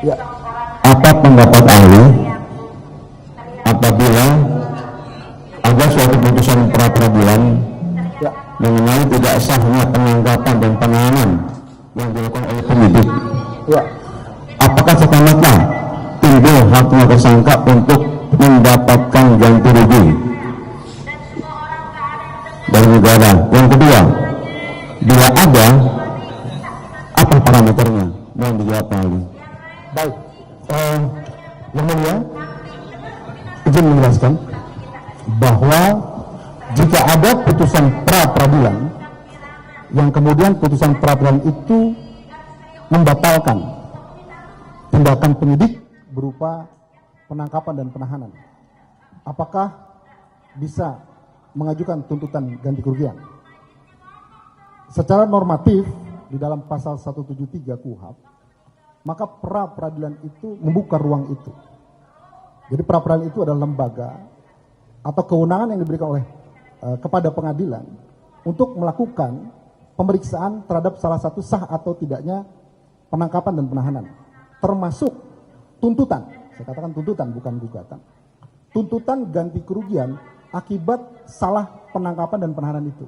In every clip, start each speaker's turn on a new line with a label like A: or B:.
A: Ya.
B: Apa pendapat ahli apabila ada suatu putusan pra peradilan
A: Ya.
B: mengenai tidak sahnya penangkapan dan penahanan yang dilakukan oleh penyidik?
A: Ya.
B: Apakah serta-merta timbul haknya tersangka untuk mendapatkan ganti rugi dari negara? Yang kedua, bila ada, apa parameternya? Mohon dijawab ahli.
A: Baik, yang mulia, izin menjelaskan bahwa jika ada putusan pra peradilan yang kemudian putusan pra peradilan itu membatalkan tindakan penyidik berupa penangkapan dan penahanan, apakah bisa mengajukan tuntutan ganti kerugian? Secara normatif di dalam pasal 173 KUHP, maka pra peradilan itu membuka ruang itu. Jadi pra peradilan itu adalah lembaga atau kewenangan yang diberikan oleh kepada pengadilan untuk melakukan pemeriksaan terhadap salah satu sah atau tidaknya penangkapan dan penahanan, termasuk tuntutan. Saya katakan tuntutan, bukan gugatan. Tuntutan ganti kerugian akibat salah penangkapan dan penahanan itu.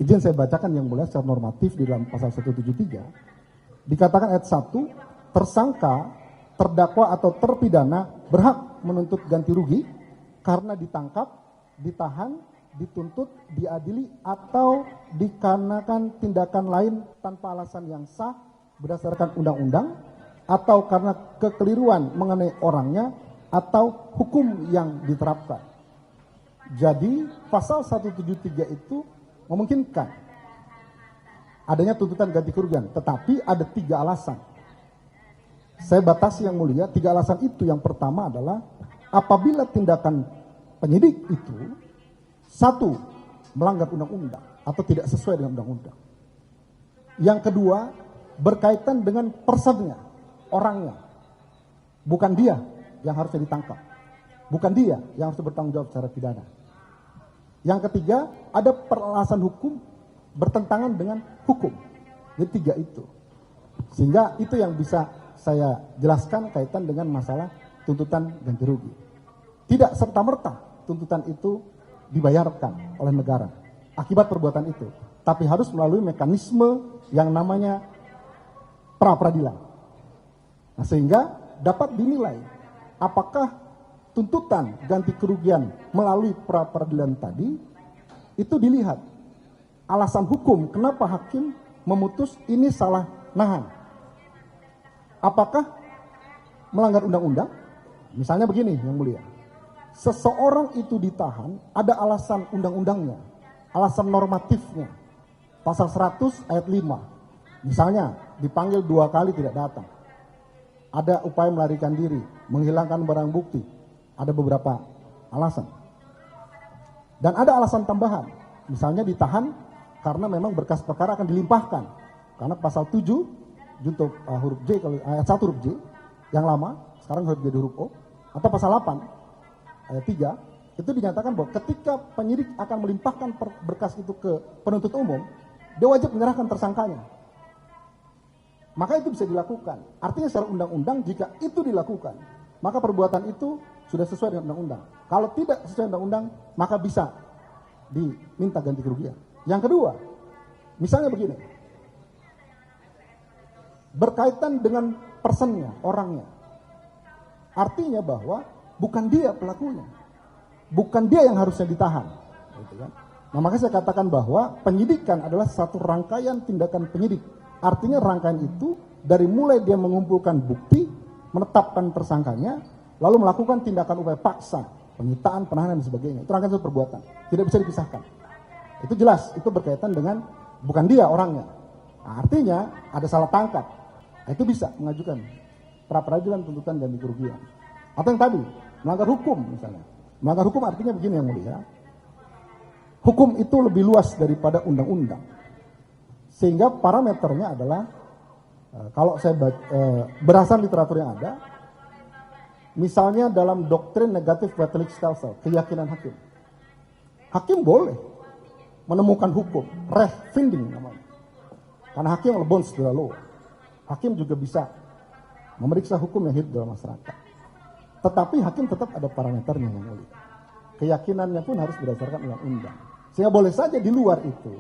A: Izin saya bacakan yang mulia secara normatif di dalam pasal 173. Dikatakan ayat 1, tersangka, terdakwa atau terpidana berhak menuntut ganti rugi karena ditangkap, ditahan, dituntut, diadili atau dikarenakan tindakan lain tanpa alasan yang sah berdasarkan undang-undang atau karena kekeliruan mengenai orangnya atau hukum yang diterapkan. Jadi pasal 173 itu memungkinkan adanya tuntutan ganti kerugian, tetapi ada 3 alasan. Saya batasi yang mulia, 3 alasan itu. Yang pertama adalah apabila tindakan penyidik itu 1, melanggar undang-undang atau tidak sesuai dengan undang-undang. Yang kedua, berkaitan dengan personnya, orangnya. Bukan dia yang harusnya ditangkap, bukan dia yang harus bertanggung jawab secara pidana. Yang ketiga, ada peralasan hukum bertentangan dengan hukum. Jadi 3 itu. Sehingga itu yang bisa saya jelaskan kaitan dengan masalah tuntutan ganti rugi. Tidak serta-merta tuntutan itu dibayarkan oleh negara akibat perbuatan itu, tapi harus melalui mekanisme yang namanya pra peradilan. Nah, sehingga dapat dinilai apakah tuntutan ganti kerugian melalui pra peradilan tadi itu dilihat alasan hukum kenapa hakim memutus ini salah nahan. Apakah melanggar undang-undang? Misalnya begini yang mulia, seseorang itu ditahan ada alasan undang-undangnya, alasan normatifnya. Pasal 100 ayat 5, misalnya dipanggil 2 kali tidak datang, ada upaya melarikan diri, menghilangkan barang bukti, ada beberapa alasan. Dan ada alasan tambahan, misalnya ditahan karena memang berkas perkara akan dilimpahkan, karena pasal 7 junto huruf J, kalau ayat 1 huruf J yang lama sekarang huruf J huruf O, atau pasal 8 ayat 3 itu dinyatakan bahwa ketika penyidik akan melimpahkan berkas itu ke penuntut umum, dia wajib menyerahkan tersangkanya. Maka itu bisa dilakukan. Artinya secara undang-undang jika itu dilakukan, maka perbuatan itu sudah sesuai dengan undang-undang. Kalau tidak sesuai undang-undang, maka bisa diminta ganti kerugian. Yang kedua, misalnya begini, berkaitan dengan personnya, orangnya. Artinya bahwa bukan dia pelakunya, bukan dia yang harusnya ditahan, gitu kan? Nah, makanya saya katakan bahwa penyidikan adalah satu rangkaian tindakan penyidik. Artinya rangkaian itu dari mulai dia mengumpulkan bukti, menetapkan tersangkanya, lalu melakukan tindakan upaya paksa, penyitaan, penahanan dan sebagainya. Itu rangkaian suatu perbuatan, tidak bisa dipisahkan. Itu jelas, itu berkaitan dengan bukan dia orangnya. Nah, artinya ada salah tangkap. Nah, itu bisa mengajukan pra peradilan tuntutan ganti kerugian. Atau yang tadi, melanggar hukum misalnya. Melanggar hukum artinya begini yang mulia. Hukum itu lebih luas daripada undang-undang. Sehingga parameternya adalah, kalau saya berdasarkan literatur yang ada, misalnya dalam doktrin negatif fatality stelsel, keyakinan hakim. Hakim boleh menemukan hukum, rechtfinding namanya. Karena hakim lebons de la law. Hakim juga bisa memeriksa hukum yang hidup dalam masyarakat. Tetapi hakim tetap ada parameternya yang mulia. Keyakinannya pun harus berdasarkan undang-undang. Sehingga boleh saja di luar itu,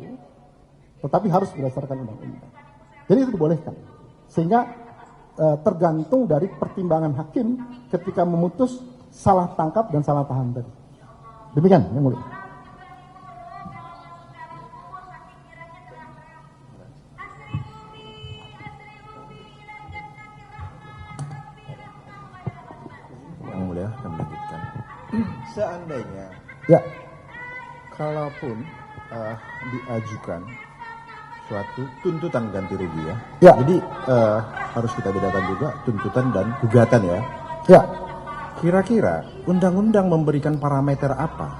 A: tetapi harus berdasarkan undang-undang. Jadi itu dibolehkan. Sehingga tergantung dari pertimbangan hakim ketika memutus salah tangkap dan salah paham tadi. Demikian yang mulia.
C: Yang mulia, kami lanjutkan. Seandainya,
A: Ya,
C: kalaupun diajukan suatu tuntutan ganti rugi ya.
A: Ya.
C: Jadi harus kita bedakan juga tuntutan dan gugatan ya.
A: ya.
C: Kira-kira undang-undang memberikan parameter apa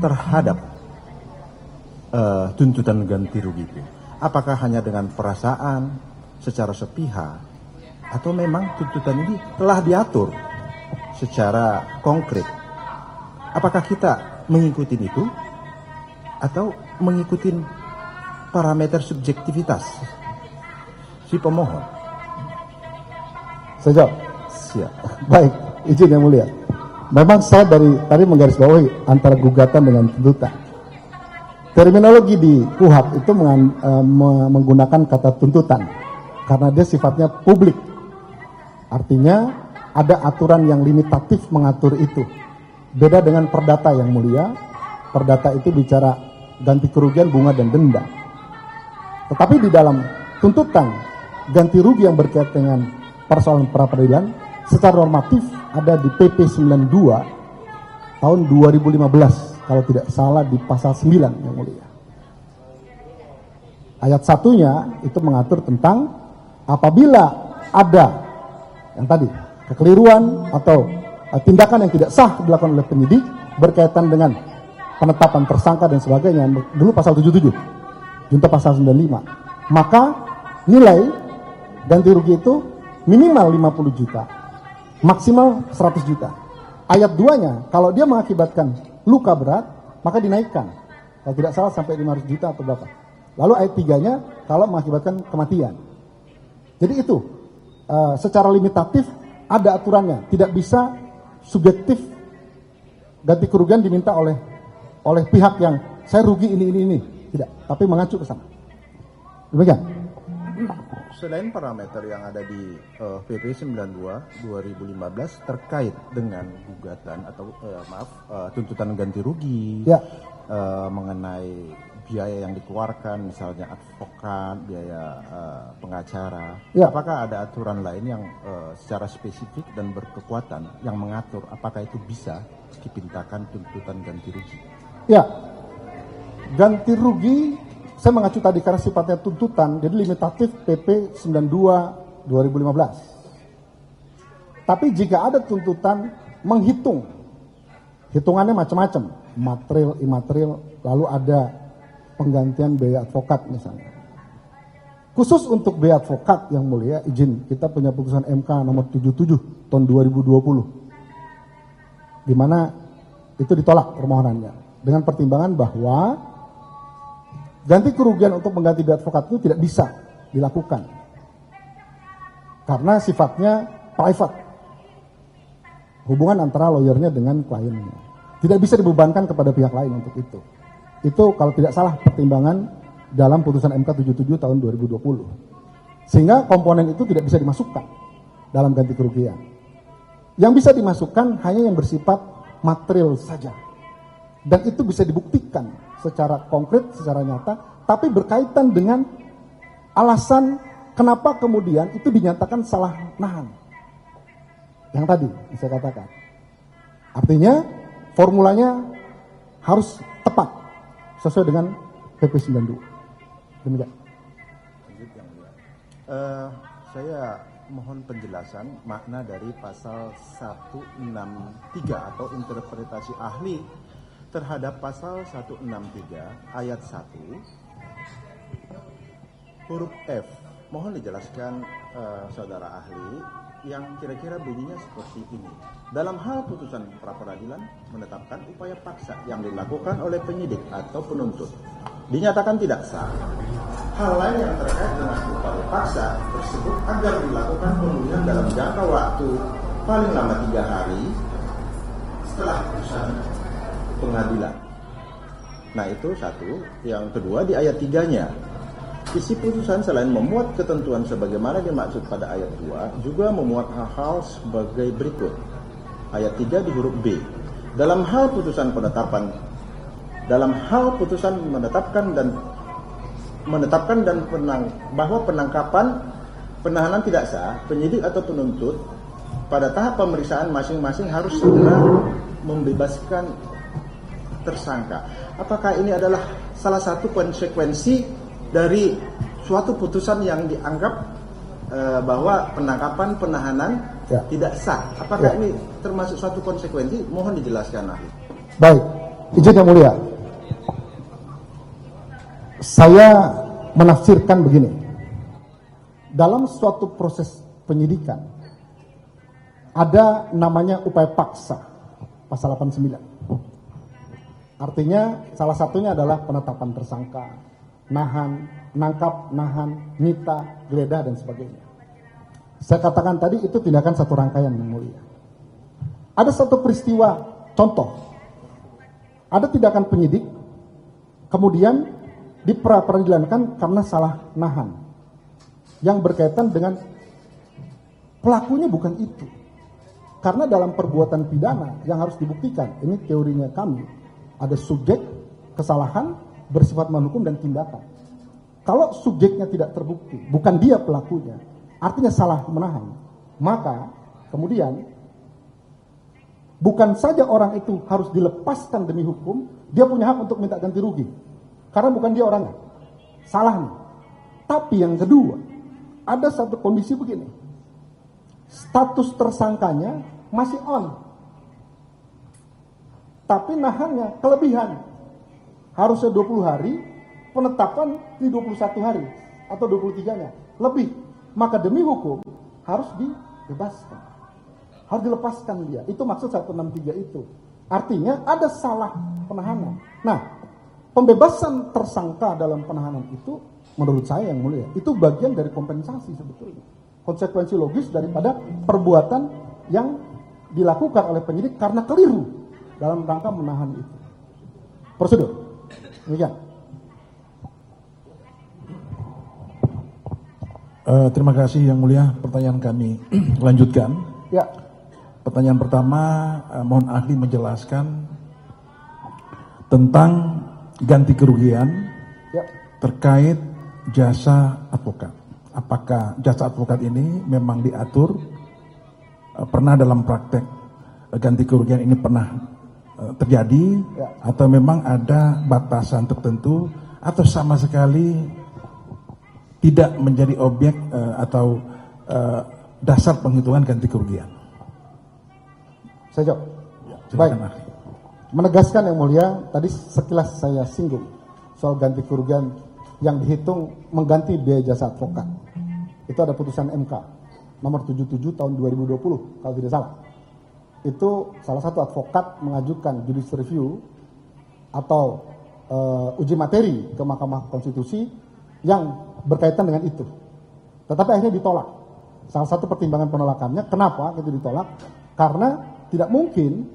C: terhadap tuntutan ganti rugi itu? Apakah hanya dengan perasaan, secara sepihak, atau memang tuntutan ini telah diatur secara konkret? Apakah kita mengikuti itu atau mengikuti parameter subjektivitas si pemohon?
A: Saya jawab.
C: Siap.
A: Baik, izin yang mulia. Memang saya dari tadi menggarisbawahi antara gugatan dengan tuntutan. Terminologi di KUHP itu menggunakan kata tuntutan karena dia sifatnya publik. Artinya ada aturan yang limitatif mengatur itu. Beda dengan perdata yang mulia. Perdata itu bicara ganti kerugian, bunga, dan denda. Tetapi di dalam tuntutan ganti rugi yang berkaitan dengan persoalan pra-peradilan secara normatif ada di PP 92 tahun 2015 kalau tidak salah di pasal 9 yang mulia. Ayat satunya itu mengatur tentang apabila ada yang tadi kekeliruan atau tindakan yang tidak sah dilakukan oleh penyidik berkaitan dengan penetapan tersangka dan sebagainya, dulu pasal 77, junto pasal 95, maka nilai ganti rugi itu minimal 50 juta, maksimal 100 juta. Ayat 2-nya, kalau dia mengakibatkan luka berat, maka dinaikkan. Kalau tidak salah sampai 500 juta atau berapa. Lalu ayat 3-nya, kalau mengakibatkan kematian. Jadi itu, secara limitatif ada aturannya, tidak bisa subjektif ganti kerugian diminta oleh pihak yang saya rugi ini, tidak, tapi mengacu ke sana. Demikian.
C: Selain parameter yang ada di PP 92 2015 terkait dengan gugatan atau tuntutan ganti rugi,
A: Ya.
C: mengenai biaya yang dikeluarkan, misalnya advokat, biaya pengacara,
A: Ya.
C: apakah ada aturan lain yang secara spesifik dan berkekuatan yang mengatur apakah itu bisa dipintakan tuntutan ganti rugi?
A: Ya, ganti rugi saya mengacu tadi karena sifatnya tuntutan, jadi limitatif PP 92 2015. Tapi jika ada tuntutan menghitung, hitungannya macam-macam, material, imaterial, lalu ada penggantian biaya advokat misalnya. Khusus untuk biaya advokat yang mulia, izin, kita punya putusan MK nomor 77 tahun 2020, di mana itu ditolak permohonannya dengan pertimbangan bahwa ganti kerugian untuk mengganti biaya advokat itu tidak bisa dilakukan karena sifatnya private, hubungan antara lawyernya dengan kliennya, tidak bisa dibebankan kepada pihak lain untuk itu. Itu kalau tidak salah pertimbangan dalam putusan MK 77 tahun 2020, sehingga komponen itu tidak bisa dimasukkan dalam ganti kerugian. Yang bisa dimasukkan hanya yang bersifat material saja, dan itu bisa dibuktikan secara konkret, secara nyata, tapi berkaitan dengan alasan kenapa kemudian itu dinyatakan salah nahan. Yang tadi saya katakan. Artinya formulanya harus tepat sesuai dengan PP 92. Demikian.
C: Saya mohon penjelasan makna dari pasal 163 atau interpretasi ahli terhadap pasal 163 ayat 1 huruf F. Mohon dijelaskan saudara ahli yang kira-kira bunyinya seperti ini. Dalam hal putusan pra-peradilan menetapkan upaya paksa yang dilakukan oleh penyidik atau penuntut dinyatakan tidak sah, hal lain yang terkait dengan upaya paksa tersebut agar dilakukan pemulihan dalam jangka waktu paling lama 3 hari setelah putusan pengadilan. Nah, itu satu. Yang kedua, di ayat 3-nya, isi putusan selain memuat ketentuan sebagaimana dimaksud pada ayat 2, juga memuat hal-hal sebagai berikut. Ayat 3 di huruf B. Dalam hal putusan menetapkan dan bahwa penahanan tidak sah, penyidik atau penuntut pada tahap pemeriksaan masing-masing harus segera membebaskan tersangka. Apakah ini adalah salah satu konsekuensi dari suatu putusan yang dianggap bahwa penahanan tidak sah? Apakah ini termasuk suatu konsekuensi? Mohon dijelaskan, ahli.
A: Baik, izin yang mulia. Saya menafsirkan begini. Dalam suatu proses penyidikan ada namanya upaya paksa, pasal 89. Artinya salah satunya adalah penetapan tersangka, nahan, nangkap, nahan, nyita, geledah, dan sebagainya. Saya katakan tadi itu tindakan satu rangkaian yang mulia. Ada satu peristiwa, contoh, ada tindakan penyidik, kemudian diperadilankan karena salah nahan, yang berkaitan dengan pelakunya bukan itu. Karena dalam perbuatan pidana yang harus dibuktikan, ini teorinya kami, ada subjek, kesalahan, bersifat menghukum, dan tindakan. Kalau subjeknya tidak terbukti, bukan dia pelakunya, artinya salah menahan, maka kemudian bukan saja orang itu harus dilepaskan demi hukum, dia punya hak untuk minta ganti rugi. Karena bukan dia orangnya, salahnya. Tapi yang kedua, ada satu kondisi begini, status tersangkanya masih on, tapi nahannya kelebihan, harusnya 20 hari, penetapan di 21 hari atau 23-nya lebih, maka demi hukum harus dibebaskan, harus dilepaskan dia. Itu maksud 163 itu. Artinya ada salah penahanan. Nah, pembebasan tersangka dalam penahanan itu menurut saya yang mulia, itu bagian dari kompensasi sebetulnya. Konsekuensi logis daripada perbuatan yang dilakukan oleh penyidik karena keliru dalam rangka menahan itu. Prosedur. Demikian.
D: Terima kasih yang mulia. Pertanyaan kami lanjutkan.
A: Ya.
D: Pertanyaan pertama, mohon ahli menjelaskan tentang ganti kerugian terkait jasa advokat. Apakah jasa advokat ini memang diatur, pernah dalam praktek ganti kerugian ini pernah terjadi, atau memang ada batasan tertentu, atau sama sekali tidak menjadi objek atau dasar penghitungan ganti kerugian?
A: Saya jawab.
D: Baik.
A: Menegaskan yang mulia, tadi sekilas saya singgung soal ganti kerugian yang dihitung mengganti biaya jasa advokat. Itu ada putusan MK nomor 77 tahun 2020 kalau tidak salah. Itu salah satu advokat mengajukan judicial review atau uji materi ke Mahkamah Konstitusi yang berkaitan dengan itu. Tetapi akhirnya ditolak. Salah satu pertimbangan penolakannya, kenapa itu ditolak? Karena tidak mungkin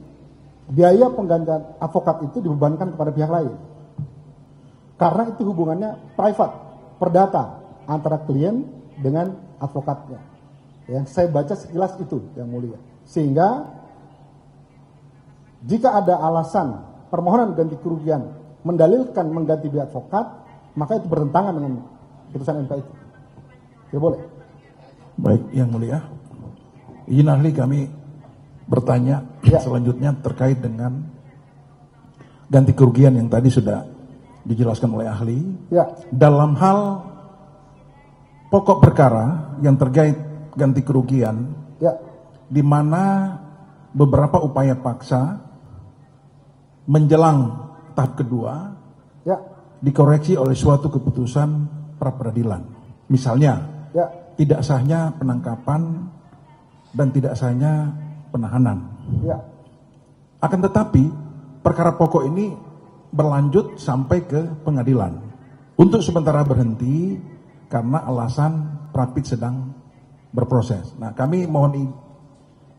A: biaya penggantian advokat itu dibebankan kepada pihak lain. Karena itu hubungannya private, perdata antara klien dengan advokatnya. Yang saya baca sekilas itu yang mulia. Sehingga jika ada alasan permohonan ganti kerugian mendalilkan mengganti biaya advokat, maka itu bertentangan dengan putusan MK itu. Tidak boleh.
D: Baik, yang mulia. Izin ahli kami bertanya selanjutnya terkait dengan ganti kerugian yang tadi sudah dijelaskan oleh ahli. Dalam hal pokok perkara yang terkait ganti kerugian, di mana beberapa upaya paksa menjelang tahap kedua dikoreksi oleh suatu keputusan pra peradilan. Misalnya, tidak sahnya penangkapan dan tidak sahnya penahanan. Akan tetapi perkara pokok ini berlanjut sampai ke pengadilan. untuk sementara berhenti karena alasan Rapid sedang berproses. Nah, kami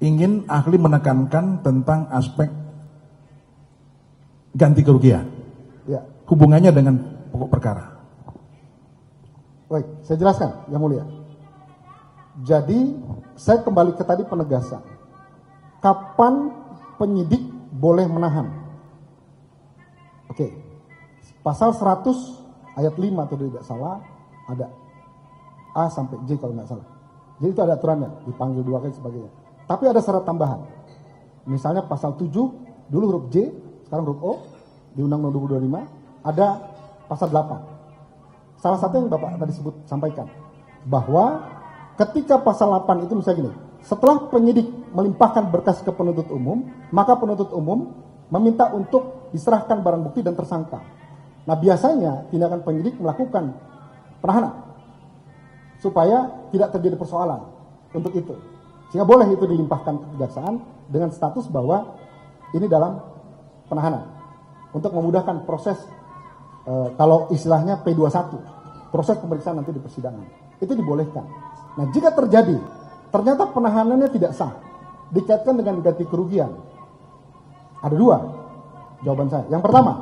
D: ingin ahli menekankan tentang aspek ganti kerugian.
A: Ya,
D: Hubungannya dengan pokok perkara.
A: baik, saya jelaskan, Yang Mulia. Jadi, saya kembali ke tadi penegasan. Kapan penyidik boleh menahan? Oke, pasal 100 ayat 5 atau tidak salah, ada A sampai J kalau nggak salah. Jadi itu ada aturannya, dipanggil 2 kali sebagainya. Tapi ada syarat tambahan. Misalnya pasal 7, dulu huruf J, sekarang huruf O, di Undang-Undang 2025, ada pasal 8. Salah satu yang Bapak tadi sampaikan, bahwa ketika pasal 8 itu misalnya gini, setelah penyidik melimpahkan berkas ke penuntut umum, maka penuntut umum meminta untuk diserahkan barang bukti dan tersangka. Nah, biasanya tindakan penyidik melakukan penahanan supaya tidak terjadi persoalan untuk itu. Sehingga boleh itu dilimpahkan ke kejaksaan dengan status bahwa ini dalam penahanan untuk memudahkan proses kalau istilahnya P21, proses pemeriksaan nanti di persidangan. Itu dibolehkan. Nah, jika terjadi ternyata penahanannya tidak sah, dikaitkan dengan ganti kerugian. Ada 2 jawaban saya. Yang pertama,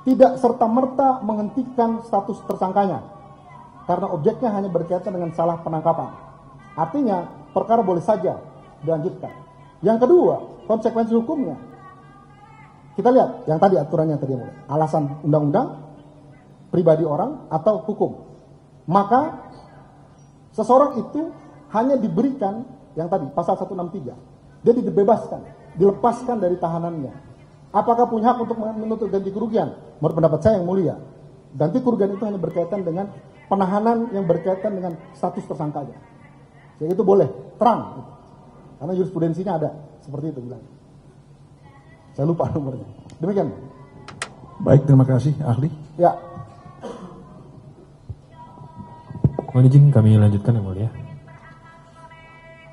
A: tidak serta-merta menghentikan status tersangkanya karena objeknya hanya berkaitan dengan salah penangkapan. Artinya, perkara boleh saja dilanjutkan. Yang kedua, konsekuensi hukumnya. Kita lihat yang tadi aturannya tadi mulai. Alasan undang-undang, pribadi orang atau hukum. Maka seseorang itu hanya diberikan yang tadi pasal 163. Dia dibebaskan, dilepaskan dari tahanannya. Apakah punya hak untuk menuntut ganti kerugian? Menurut pendapat saya yang mulia, ganti kerugian itu hanya berkaitan dengan penahanan yang berkaitan dengan status tersangkanya. Jadi itu boleh, terang. Karena jurisprudensinya ada, seperti itu bilang. Saya lupa nomornya. Demikian.
D: Baik, terima kasih ahli.
A: Ya.
E: Mohon izin kami lanjutkan yang mulia.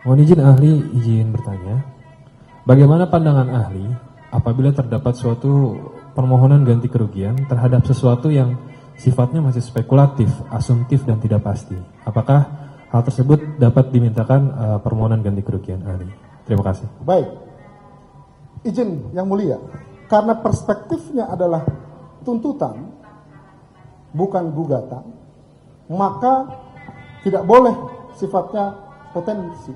E: Mohon izin ahli izin bertanya. Bagaimana pandangan ahli apabila terdapat suatu permohonan ganti kerugian terhadap sesuatu yang sifatnya masih spekulatif, asumtif dan tidak pasti? Apakah hal tersebut dapat dimintakan permohonan ganti kerugian ahli? Terima kasih.
A: Baik. Izin yang mulia. Karena perspektifnya adalah tuntutan bukan gugatan, maka tidak boleh sifatnya potensi.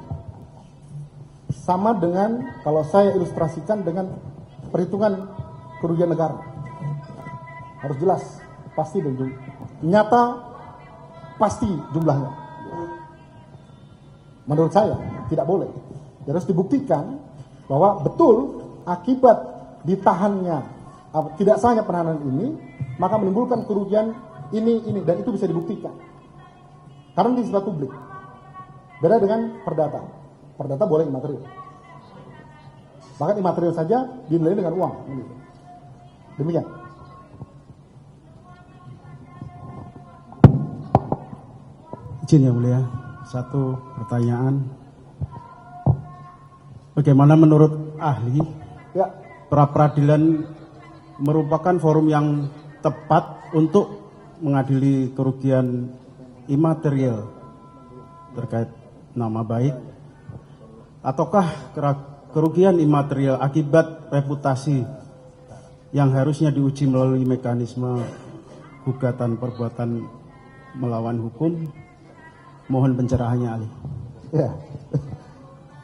A: Sama dengan kalau saya ilustrasikan dengan perhitungan kerugian negara. Harus jelas, pasti dan nyata, pasti jumlahnya. Menurut saya tidak boleh. Harus dibuktikan bahwa betul akibat ditahannya tidak sahnya penahanan ini, maka menimbulkan kerugian ini dan itu bisa dibuktikan. Karena ini sifat publik. Beda dengan perdata. Perdata boleh imaterial. Bahkan imaterial saja dinilai dengan uang. Demikian.
F: Izin yang mulia, satu pertanyaan. Bagaimana menurut ahli,
A: Ya,
F: pra-peradilan merupakan forum yang tepat untuk mengadili kerugian imaterial terkait nama baik, ataukah kerugian imaterial akibat reputasi yang harusnya diuji melalui mekanisme gugatan perbuatan melawan hukum? Mohon pencerahannya, ahli.
A: ya.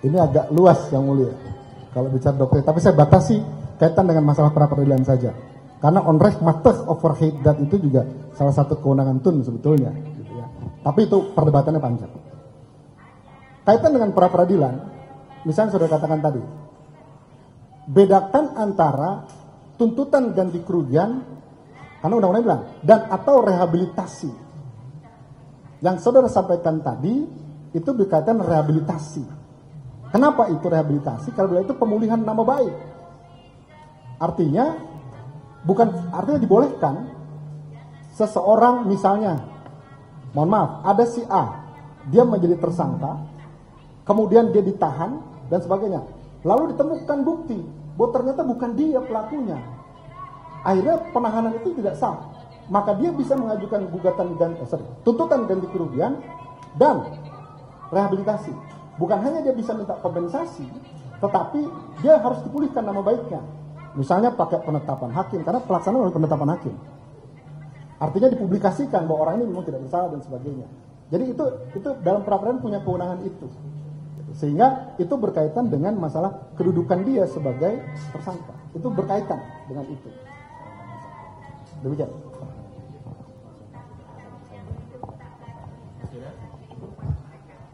A: Ini agak luas yang mulia kalau bicara doktrin, tapi saya batasi kaitan dengan masalah pra-peradilan saja. Karena on rek matters overhead that itu juga salah satu kewenangan TUN sebetulnya. Gitu ya. Tapi itu perdebatannya panjang. Kaitan dengan pra-peradilan, misalnya sudah katakan tadi, bedakan antara tuntutan ganti kerugian, karena undang-undang bilang, dan atau rehabilitasi. Yang saudara sampaikan tadi, itu berkaitan rehabilitasi. Kenapa itu rehabilitasi? Karena itu pemulihan nama baik. Artinya dibolehkan seseorang misalnya, mohon maaf, ada si A, dia menjadi tersangka, kemudian dia ditahan dan sebagainya. Lalu ditemukan bukti bahwa ternyata bukan dia pelakunya. Akhirnya penahanan itu tidak sah.
C: maka dia bisa mengajukan tuntutan ganti kerugian dan rehabilitasi. Bukan hanya dia bisa minta kompensasi, tetapi dia harus dipulihkan nama baiknya. Misalnya pakai penetapan hakim, karena pelaksanaan oleh penetapan hakim. Artinya dipublikasikan bahwa orang ini memang tidak bersalah dan sebagainya. Jadi itu dalam pra-peradilan punya kewenangan itu. Sehingga itu berkaitan dengan masalah kedudukan dia sebagai tersangka. Itu berkaitan dengan itu. Demikian.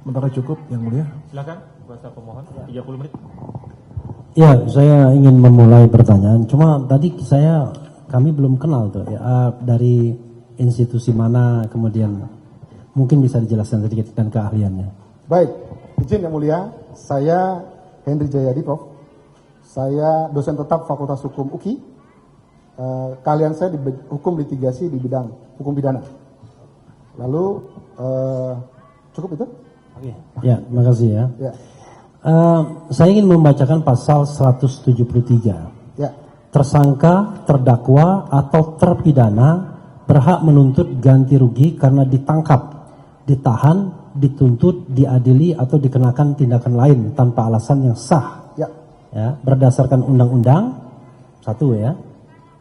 D: Sementara cukup, Yang Mulia.
E: Silakan kuasa pemohon 30 menit.
G: Ya, saya ingin memulai pertanyaan. Cuma tadi kami belum kenal tuh ya, dari institusi mana, kemudian mungkin bisa dijelaskan sedikit dan keahliannya.
C: Baik, izin Yang Mulia, saya Henry Jayadi, Prof. Saya dosen tetap Fakultas Hukum UKI. Keahlian saya di hukum litigasi di bidang hukum pidana. Lalu cukup itu?
G: Oke. Ya, makasih ya.
C: Ya.
G: Saya ingin membacakan pasal 173.
C: Ya.
G: Tersangka, terdakwa, atau terpidana berhak menuntut ganti rugi karena ditangkap, ditahan, dituntut, diadili, atau dikenakan tindakan lain tanpa alasan yang sah.
C: Ya.
G: Ya, berdasarkan undang-undang, satu ya,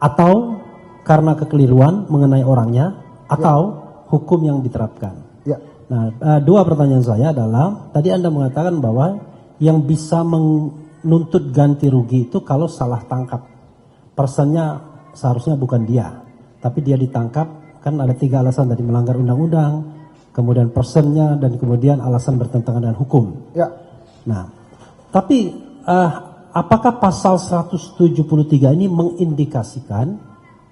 G: atau karena kekeliruan mengenai orangnya, atau hukum yang diterapkan.
C: Ya.
G: Nah, dua pertanyaan saya adalah, tadi Anda mengatakan bahwa yang bisa menuntut ganti rugi itu kalau salah tangkap. Personnya seharusnya bukan dia, tapi dia ditangkap, kan ada 3 alasan tadi, melanggar undang-undang, kemudian personnya, dan kemudian alasan bertentangan dengan hukum.
C: Ya.
G: Nah, tapi apakah pasal 173 ini mengindikasikan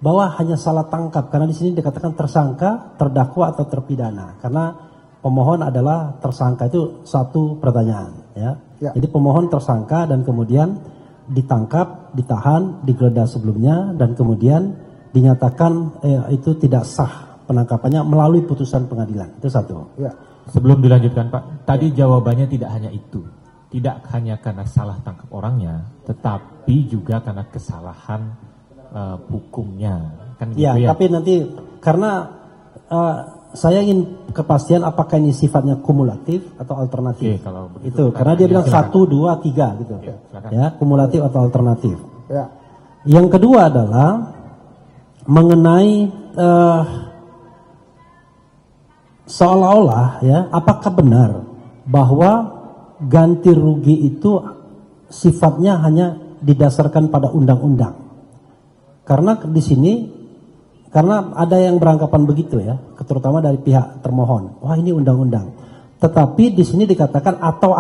G: bahwa hanya salah tangkap? Karena di sini dikatakan tersangka, terdakwa, atau terpidana. Karena pemohon adalah tersangka, itu satu pertanyaan. Ya. Jadi pemohon tersangka dan kemudian ditangkap, ditahan, digeledah sebelumnya, dan kemudian dinyatakan itu tidak sah penangkapannya melalui putusan pengadilan. Itu satu.
C: Ya.
E: Sebelum dilanjutkan Pak, tadi jawabannya tidak hanya itu. Tidak hanya karena salah tangkap orangnya, tetapi juga karena kesalahan hukumnya. Kan gitu ya.
G: Tapi nanti karena saya ingin kepastian apakah ini sifatnya kumulatif atau alternatif.
E: Oke, kalau begitu,
G: itu karena dia bilang 1, 2, 3 gitu. Ya, kumulatif atau alternatif.
C: Ya.
G: Yang kedua adalah mengenai seolah-olah ya, apakah benar bahwa ganti rugi itu sifatnya hanya didasarkan pada undang-undang? Karena di sini, karena ada yang beranggapan begitu ya, terutama dari pihak termohon. Wah, ini undang-undang. Tetapi di sini dikatakan atau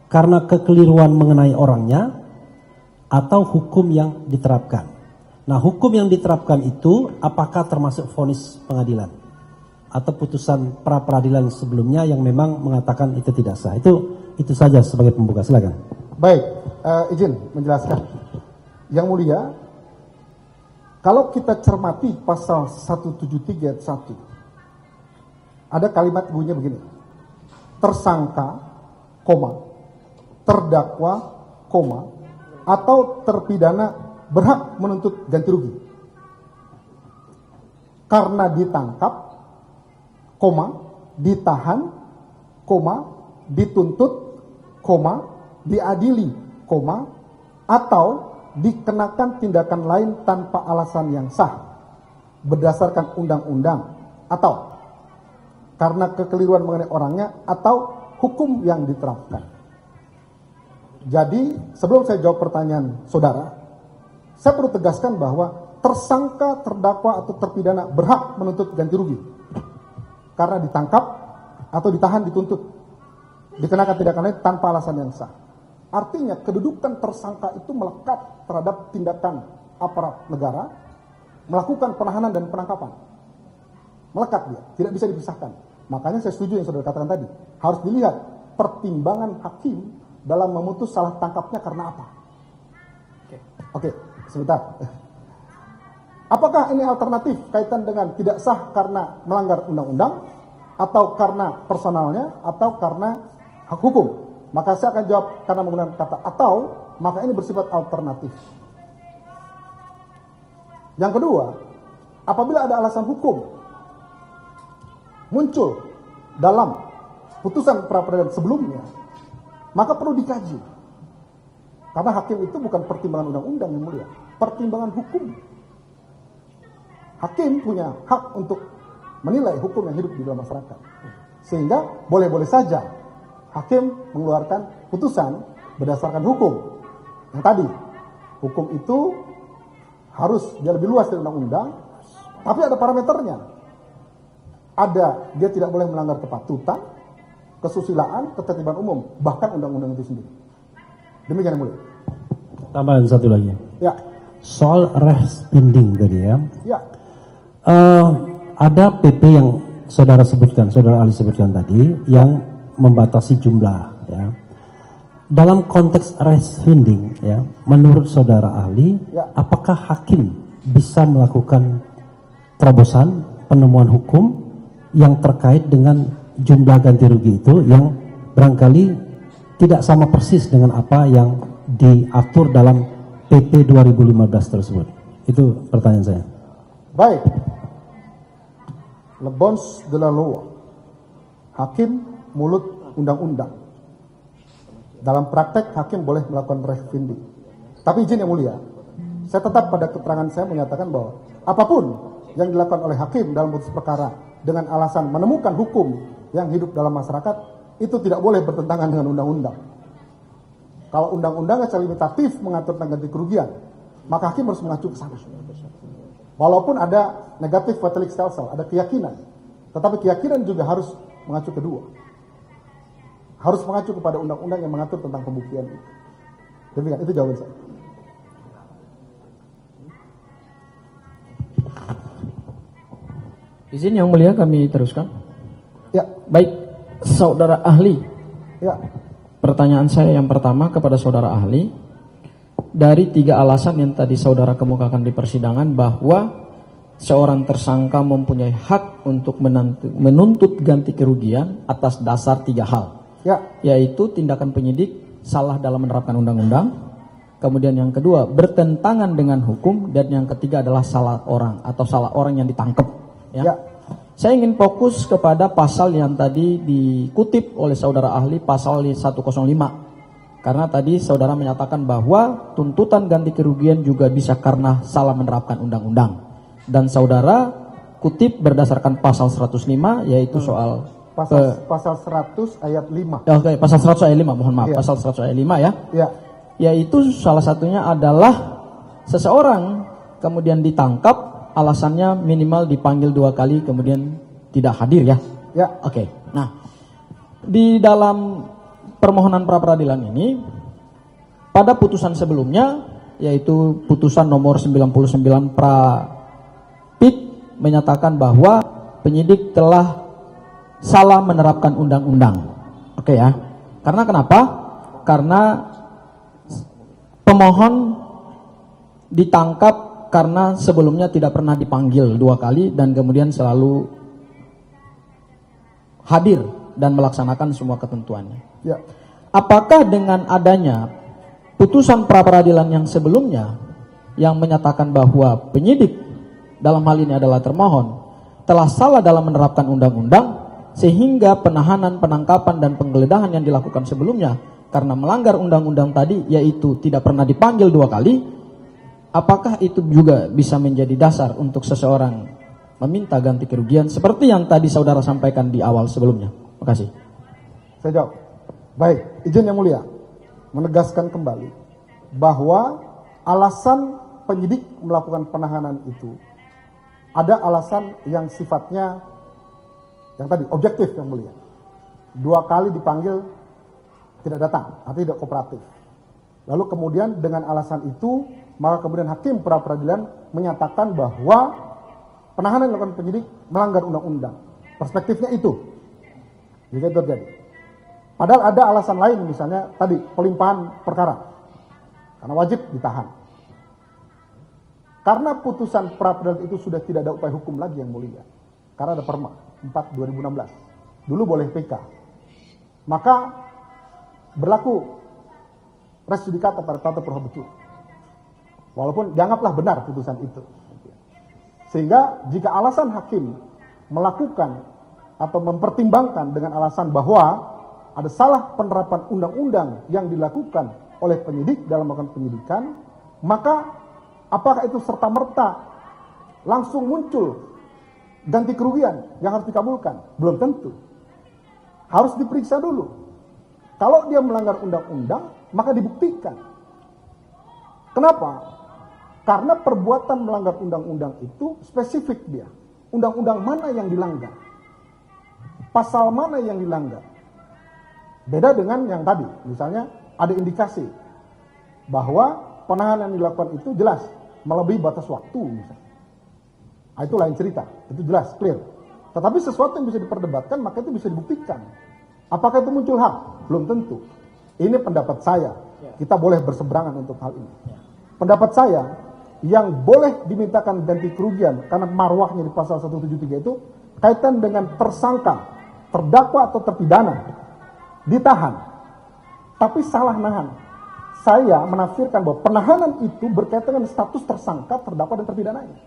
G: karena kekeliruan mengenai orangnya atau hukum yang diterapkan. Nah, hukum yang diterapkan itu apakah termasuk vonis pengadilan atau putusan pra peradilan sebelumnya yang memang mengatakan itu tidak sah? Itu saja sebagai pembuka. Silakan.
C: Baik, izin menjelaskan. Yang Mulia, kalau kita cermati pasal 173 ayat 1, ada kalimat bunyinya begini. Tersangka, terdakwa, atau terpidana berhak menuntut ganti rugi karena ditangkap, ditahan, dituntut, diadili, atau dikenakan tindakan lain tanpa alasan yang sah berdasarkan undang-undang, atau karena kekeliruan mengenai orangnya, atau hukum yang diterapkan. Jadi sebelum saya jawab pertanyaan saudara, saya perlu tegaskan bahwa tersangka, terdakwa, atau terpidana berhak menuntut ganti rugi karena ditangkap atau ditahan, dituntut, dikenakan tindakan lain tanpa alasan yang sah. Artinya kedudukan tersangka itu melekat terhadap tindakan aparat negara melakukan penahanan dan penangkapan. Melekat dia, tidak bisa dipisahkan. Makanya saya setuju yang saudara katakan tadi, harus dilihat pertimbangan hakim dalam memutus salah tangkapnya karena apa. Oke, sebentar. Apakah ini alternatif kaitan dengan tidak sah karena melanggar undang-undang, atau karena personalnya, atau karena hak hukum? Maka saya akan jawab karena menggunakan kata atau, maka ini bersifat alternatif. Yang kedua,
A: apabila ada alasan hukum muncul dalam putusan pra-peradilan sebelumnya, maka perlu dikaji. Karena hakim itu bukan pertimbangan undang-undang yang mulia, pertimbangan hukum. Hakim punya hak untuk menilai hukum yang hidup di dalam masyarakat. Sehingga boleh-boleh saja hakim mengeluarkan putusan berdasarkan hukum. Yang tadi, hukum itu harus dia lebih luas dari undang-undang, tapi ada parameternya. Dia tidak boleh melanggar kepatutan, kesusilaan, ketertiban umum, bahkan undang-undang itu sendiri. Demikian yang mulia.
G: Tambahan satu lagi.
A: Ya.
G: Soal res pending tadi ya.
A: Ya.
G: Ada PP yang saudara ahli sebutkan tadi yang membatasi jumlah ya. Dalam konteks res pending ya, menurut saudara ahli,
A: Ya.
G: apakah hakim bisa melakukan terobosan penemuan hukum yang terkait dengan jumlah ganti rugi itu yang barangkali tidak sama persis dengan apa yang diatur dalam PP 2015 tersebut? Itu pertanyaan saya.
A: Baik. Le bon de la loi. Hakim mulut undang-undang. Dalam praktek hakim boleh melakukan res pending. Tapi izin yang mulia, saya tetap pada keterangan saya menyatakan bahwa apapun yang dilakukan oleh hakim dalam putus perkara dengan alasan menemukan hukum yang hidup dalam masyarakat, itu tidak boleh bertentangan dengan undang-undang. Kalau undang-undangnya secara limitatif mengatur tentang ganti kerugian, maka hakim harus mengacu ke sana. Walaupun ada negatif fatalik salsal, ada keyakinan, tetapi keyakinan juga harus mengacu kedua. Harus mengacu kepada undang-undang yang mengatur tentang pembuktian itu. Demikian, itu jawaban saya.
H: Izin yang mulia kami teruskan.
A: Ya.
H: Baik, saudara ahli.
A: Ya.
H: Pertanyaan saya yang pertama kepada saudara ahli, dari 3 alasan yang tadi saudara kemukakan di persidangan bahwa seorang tersangka mempunyai hak untuk menuntut ganti kerugian atas dasar 3 hal,
A: Ya.
H: yaitu tindakan penyidik salah dalam menerapkan undang-undang, kemudian yang kedua bertentangan dengan hukum, dan yang ketiga adalah salah orang yang ditangkap.
A: Ya.
H: Saya ingin fokus kepada pasal yang tadi dikutip oleh saudara ahli, pasal 105. Karena tadi saudara menyatakan bahwa tuntutan ganti kerugian juga bisa karena salah menerapkan undang-undang. Dan saudara kutip berdasarkan pasal 105, yaitu soal
A: Pasal 100 ayat 5.
H: Oke, pasal 100 ayat 5, mohon maaf,
A: Ya.
H: pasal 100 ayat 5 ya.
A: Ya.
H: Yaitu salah satunya adalah seseorang kemudian ditangkap, alasannya minimal dipanggil 2 kali kemudian tidak hadir ya.
A: Ya.
H: Oke. Nah, di dalam permohonan pra peradilan ini pada putusan sebelumnya, yaitu putusan nomor 99 pra pit, menyatakan bahwa penyidik telah salah menerapkan undang-undang. Oke ya. Karena kenapa? Karena pemohon ditangkap karena sebelumnya tidak pernah dipanggil 2 kali dan kemudian selalu hadir dan melaksanakan semua ketentuannya.
A: Ya.
H: Apakah dengan adanya putusan pra peradilan yang sebelumnya yang menyatakan bahwa penyidik dalam hal ini adalah termohon telah salah dalam menerapkan undang-undang, sehingga penahanan, penangkapan dan penggeledahan yang dilakukan sebelumnya karena melanggar undang-undang tadi, yaitu tidak pernah dipanggil 2 kali, apakah itu juga bisa menjadi dasar untuk seseorang meminta ganti kerugian seperti yang tadi saudara sampaikan di awal sebelumnya? Terima kasih.
A: Saya jawab. Baik, izin yang mulia menegaskan kembali bahwa alasan penyidik melakukan penahanan itu ada alasan yang sifatnya yang tadi objektif yang mulia. 2 kali dipanggil tidak datang, artinya tidak kooperatif. Lalu kemudian dengan alasan itu maka kemudian hakim pra peradilan menyatakan bahwa penahanan yang dilakukan penyidik melanggar undang-undang. Perspektifnya itu. Jika itu terjadi. Padahal ada alasan lain, misalnya tadi pelimpahan perkara. Karena wajib ditahan. Karena putusan pra peradilan itu sudah tidak ada upaya hukum lagi yang mulia. Karena ada Perma 4 2016. Dulu boleh PK. Maka berlaku res judicata pada tata perhubungan. Walaupun dianggaplah benar putusan itu. Sehingga jika alasan hakim melakukan atau mempertimbangkan dengan alasan bahwa ada salah penerapan undang-undang yang dilakukan oleh penyidik dalam melakukan penyidikan, maka apakah itu serta-merta langsung muncul ganti kerugian yang harus dikabulkan? Belum tentu. Harus diperiksa dulu. Kalau dia melanggar undang-undang, maka dibuktikan. Kenapa? Karena perbuatan melanggar undang-undang itu spesifik dia. Undang-undang mana yang dilanggar? Pasal mana yang dilanggar? Beda dengan yang tadi. Misalnya ada indikasi bahwa penahanan yang dilakukan itu jelas melebihi batas waktu misalnya. Nah, itu lain cerita. Itu jelas, clear. Tetapi sesuatu yang bisa diperdebatkan, maka itu bisa dibuktikan. Apakah itu muncul hak? Belum tentu. Ini pendapat saya. Kita boleh berseberangan untuk hal ini. Pendapat saya, yang boleh dimintakan ganti kerugian karena marwahnya di pasal 173 itu kaitan dengan tersangka, terdakwa atau terpidana, ditahan, tapi salah nahan. Saya menafsirkan bahwa penahanan itu berkaitan dengan status tersangka, terdakwa dan terpidananya.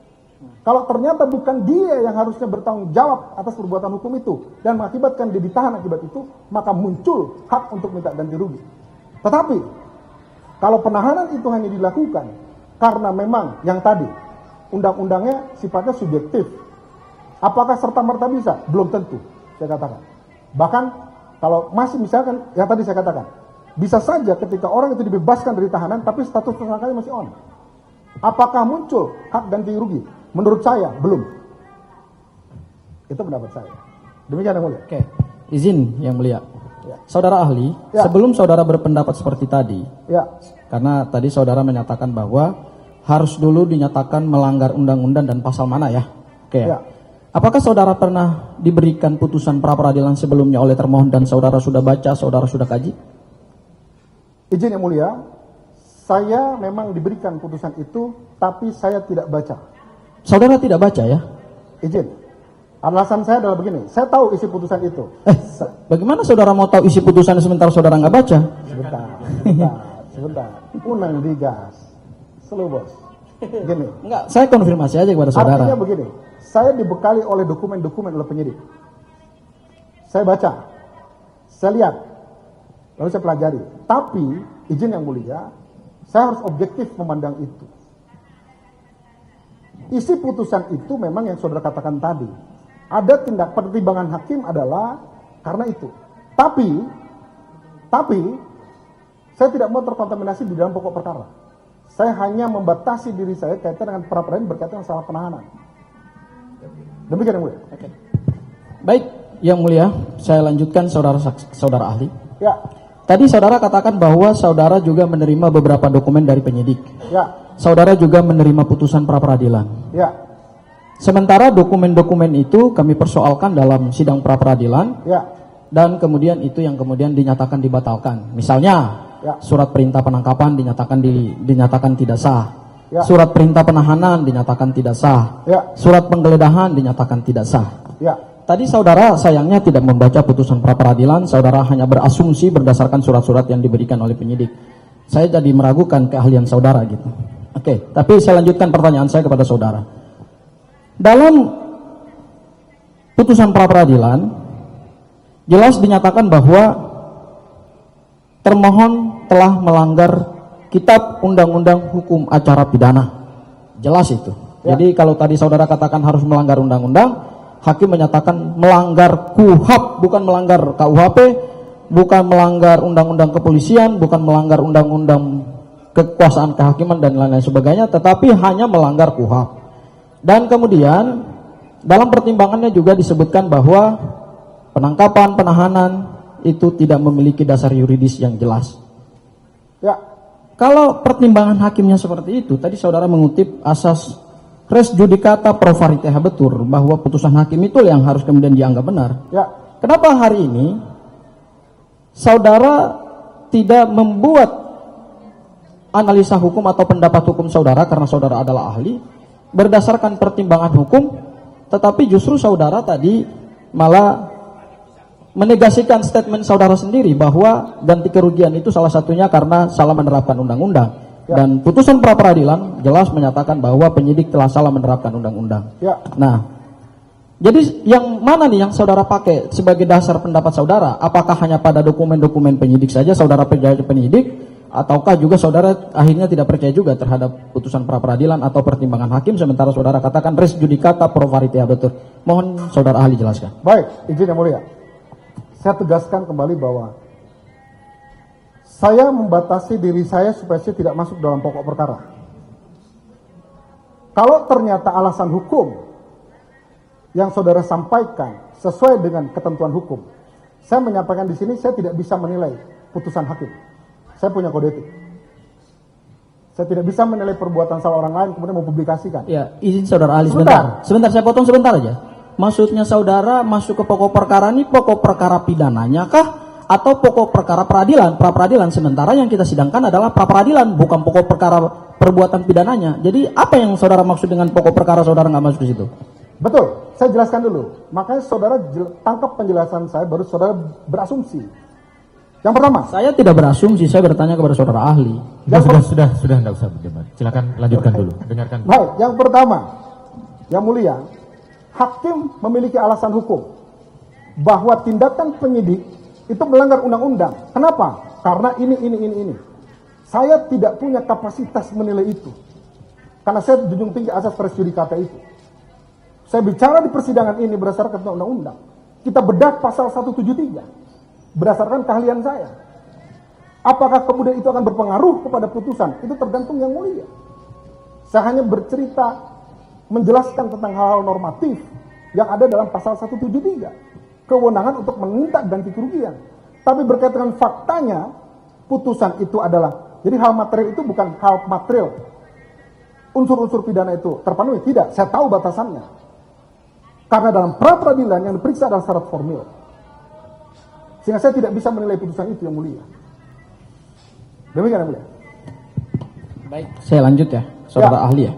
A: Kalau ternyata bukan dia yang harusnya bertanggung jawab atas perbuatan hukum itu dan mengakibatkan dia ditahan akibat itu, maka muncul hak untuk minta ganti rugi. Tetapi kalau penahanan itu hanya dilakukan karena memang yang tadi undang-undangnya sifatnya subjektif, apakah serta-merta bisa? Belum tentu, saya katakan. Bahkan kalau masih misalkan yang tadi saya katakan, bisa saja ketika orang itu dibebaskan dari tahanan tapi status tersangkanya masih on. Apakah muncul hak ganti rugi? Menurut saya belum. Itu pendapat saya. Demikian yang mulia.
H: Oke, izin yang mulia. Saudara ahli, sebelum saudara berpendapat seperti tadi, karena tadi saudara menyatakan bahwa harus dulu dinyatakan melanggar undang-undang dan pasal mana ya? Oke. Apakah saudara pernah diberikan putusan pra-peradilan sebelumnya oleh termohon dan saudara sudah baca, saudara sudah kaji?
A: Izin yang mulia, saya memang diberikan putusan itu, tapi saya tidak baca.
H: Saudara tidak baca ya?
A: Izin. Alasan saya adalah begini, saya tahu isi putusan itu.
H: Bagaimana saudara mau tahu isi putusan sementara saudara nggak baca?
A: Sebentar. Unang digas. Slow bos. Gini.
H: Enggak, saya konfirmasi aja kepada saudara.
A: Artinya begini, saya dibekali oleh dokumen-dokumen oleh penyidik. Saya baca, saya lihat, lalu saya pelajari. Tapi, izin yang mulia, saya harus objektif memandang itu. Isi putusan itu memang yang saudara katakan tadi. Ada tindak pertimbangan hakim adalah karena itu. Tapi saya tidak mau terkontaminasi di dalam pokok perkara. Saya hanya membatasi diri saya kaitan dengan pra-peradilan berkaitan dengan salah penahanan. Demikian yang mulia.
H: Oke. Baik, yang mulia, saya lanjutkan saudara ahli.
A: Ya.
H: Tadi saudara katakan bahwa saudara juga menerima beberapa dokumen dari penyidik.
A: Ya.
H: Saudara juga menerima putusan pra-peradilan.
A: Ya.
H: Sementara dokumen-dokumen itu kami persoalkan dalam sidang pra-peradilan.
A: Ya.
H: Dan kemudian itu yang kemudian dinyatakan dibatalkan. Misalnya, surat perintah penangkapan dinyatakan tidak sah. Surat perintah penahanan dinyatakan tidak sah. Surat penggeledahan dinyatakan tidak sah. Tadi saudara sayangnya tidak membaca putusan pra-peradilan, saudara hanya berasumsi berdasarkan surat-surat yang diberikan oleh penyidik. Saya jadi meragukan keahlian saudara gitu. Oke, tapi saya lanjutkan pertanyaan saya kepada saudara. Dalam putusan pra-peradilan jelas dinyatakan bahwa termohon telah melanggar Kitab Undang-Undang Hukum Acara Pidana. Jelas itu. Jadi kalau tadi saudara katakan harus melanggar undang-undang, hakim menyatakan melanggar KUHAP, bukan melanggar KUHP, bukan melanggar undang-undang kepolisian, bukan melanggar undang-undang kekuasaan kehakiman dan lain-lain sebagainya, tetapi hanya melanggar KUHAP. Dan kemudian dalam pertimbangannya juga disebutkan bahwa penangkapan, penahanan itu tidak memiliki dasar yuridis yang jelas. Kalau pertimbangan hakimnya seperti itu, tadi saudara mengutip asas res judicata pro varietate habetur, bahwa putusan hakim itu yang harus kemudian dianggap benar. Kenapa hari ini saudara tidak membuat analisa hukum atau pendapat hukum saudara karena saudara adalah ahli berdasarkan pertimbangan hukum, tetapi justru saudara tadi malah menegasikan statement saudara sendiri bahwa ganti kerugian itu salah satunya karena salah menerapkan undang-undang. Dan putusan pra peradilan jelas menyatakan bahwa penyidik telah salah menerapkan undang-undang.
A: Ya.
H: Nah, jadi yang mana nih yang saudara pakai sebagai dasar pendapat saudara? Apakah hanya pada dokumen-dokumen penyidik saja saudara percaya penyidik, ataukah juga saudara akhirnya tidak percaya juga terhadap putusan pra peradilan atau pertimbangan hakim, sementara saudara katakan res judicata pro varietate habetur? Mohon saudara ahli jelaskan.
A: Baik, izin yang mulia. Saya tegaskan kembali bahwa saya membatasi diri saya supaya saya tidak masuk dalam pokok perkara. Kalau ternyata alasan hukum yang saudara sampaikan sesuai dengan ketentuan hukum, saya menyampaikan di sini saya tidak bisa menilai putusan hakim. Saya punya kode etik. Saya tidak bisa menilai perbuatan salah orang lain kemudian mempublikasikan.
H: Ya, izin saudara ahli sebentar. Sebentar saya potong sebentar aja. Maksudnya saudara masuk ke pokok perkara ini pokok perkara pidananya kah? Atau pokok perkara peradilan, pra peradilan, sementara yang kita sidangkan adalah pra peradilan, bukan pokok perkara perbuatan pidananya. Jadi apa yang saudara maksud dengan pokok perkara saudara nggak masuk di situ?
A: Betul, saya jelaskan dulu. Makanya saudara tangkap penjelasan saya, baru saudara berasumsi. Yang pertama,
H: saya tidak berasumsi, saya bertanya kepada saudara ahli.
E: Sudah, tidak usah berdebat. Silakan lanjutkan dulu, dengarkan.
A: Baik, yang pertama, yang mulia, hakim memiliki alasan hukum bahwa tindakan penyidik itu melanggar undang-undang. Kenapa? Karena ini. Saya tidak punya kapasitas menilai itu. Karena saya junjung tinggi asas res judicata itu. Saya bicara di persidangan ini berdasarkan undang-undang. Kita bedah pasal 173 berdasarkan keahlian saya. Apakah kemudian itu akan berpengaruh kepada putusan? Itu tergantung yang mulia. Saya hanya bercerita menjelaskan tentang hal-hal normatif yang ada dalam pasal 173. Kewenangan untuk meminta ganti kerugian. Tapi berkaitan dengan faktanya, putusan itu adalah, jadi hal material itu bukan hal material. Unsur-unsur pidana itu terpenuhi, tidak. Saya tahu batasannya. Karena dalam pra peradilan yang diperiksa adalah syarat formil. Sehingga saya tidak bisa menilai putusan itu yang mulia. Demikian yang mulia.
H: Baik, saya lanjut ya, saudara ahli ya.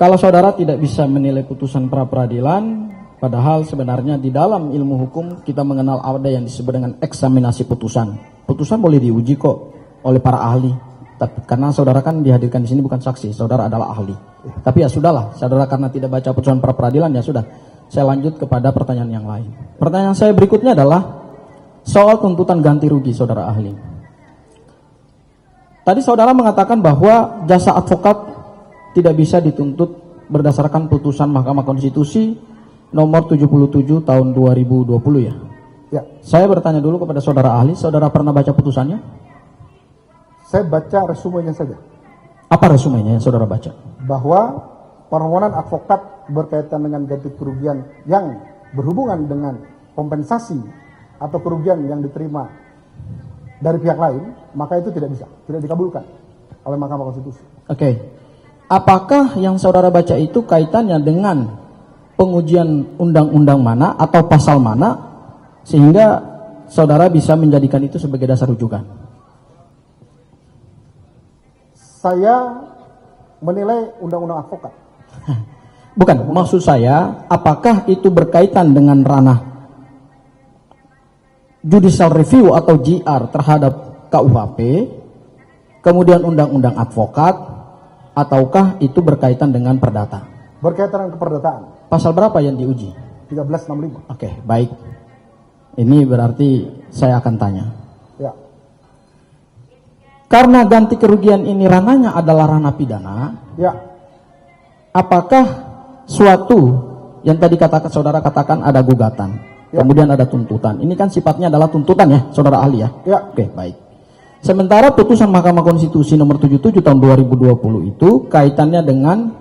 H: Kalau saudara tidak bisa menilai putusan pra peradilan, padahal sebenarnya di dalam ilmu hukum kita mengenal ada yang disebut dengan eksaminasi putusan. Putusan boleh diuji kok oleh para ahli. Tapi karena saudara kan dihadirkan di sini bukan saksi, saudara adalah ahli. Tapi ya sudahlah, saudara karena tidak baca putusan pra peradilan ya sudah. Saya lanjut kepada pertanyaan yang lain. Pertanyaan saya berikutnya adalah soal tuntutan ganti rugi, saudara ahli. Tadi saudara mengatakan bahwa jasa advokat tidak bisa dituntut berdasarkan putusan Mahkamah Konstitusi nomor 77 tahun 2020 ya.
A: Ya.
H: Saya bertanya dulu kepada saudara ahli, saudara pernah baca putusannya?
A: Saya baca resumenya saja.
H: Apa resumenya yang saudara baca?
A: Bahwa permohonan advokat berkaitan dengan ganti kerugian yang berhubungan dengan kompensasi atau kerugian yang diterima dari pihak lain, maka itu tidak bisa, tidak dikabulkan oleh Mahkamah Konstitusi.
H: Oke. Apakah yang saudara baca itu kaitannya dengan pengujian undang-undang mana atau pasal mana sehingga saudara bisa menjadikan itu sebagai dasar rujukan?
A: Saya menilai undang-undang advokat.
H: Bukan, maksud saya apakah itu berkaitan dengan ranah judicial review atau JR terhadap KUHP, kemudian undang-undang advokat, ataukah itu berkaitan dengan perdata?
A: Berkaitan dengan keperdataan.
H: Pasal berapa yang diuji?
A: 1365.
H: Oke, baik. Ini berarti saya akan tanya.
A: Ya.
H: Karena ganti kerugian ini ranahnya adalah ranah pidana,
A: Ya.
H: apakah suatu yang tadi saudara katakan ada gugatan,
A: Ya.
H: kemudian ada tuntutan. Ini kan sifatnya adalah tuntutan ya, saudara ahli ya?
A: Ya.
H: Oke, baik. Sementara putusan Mahkamah Konstitusi nomor 77 tahun 2020 itu kaitannya dengan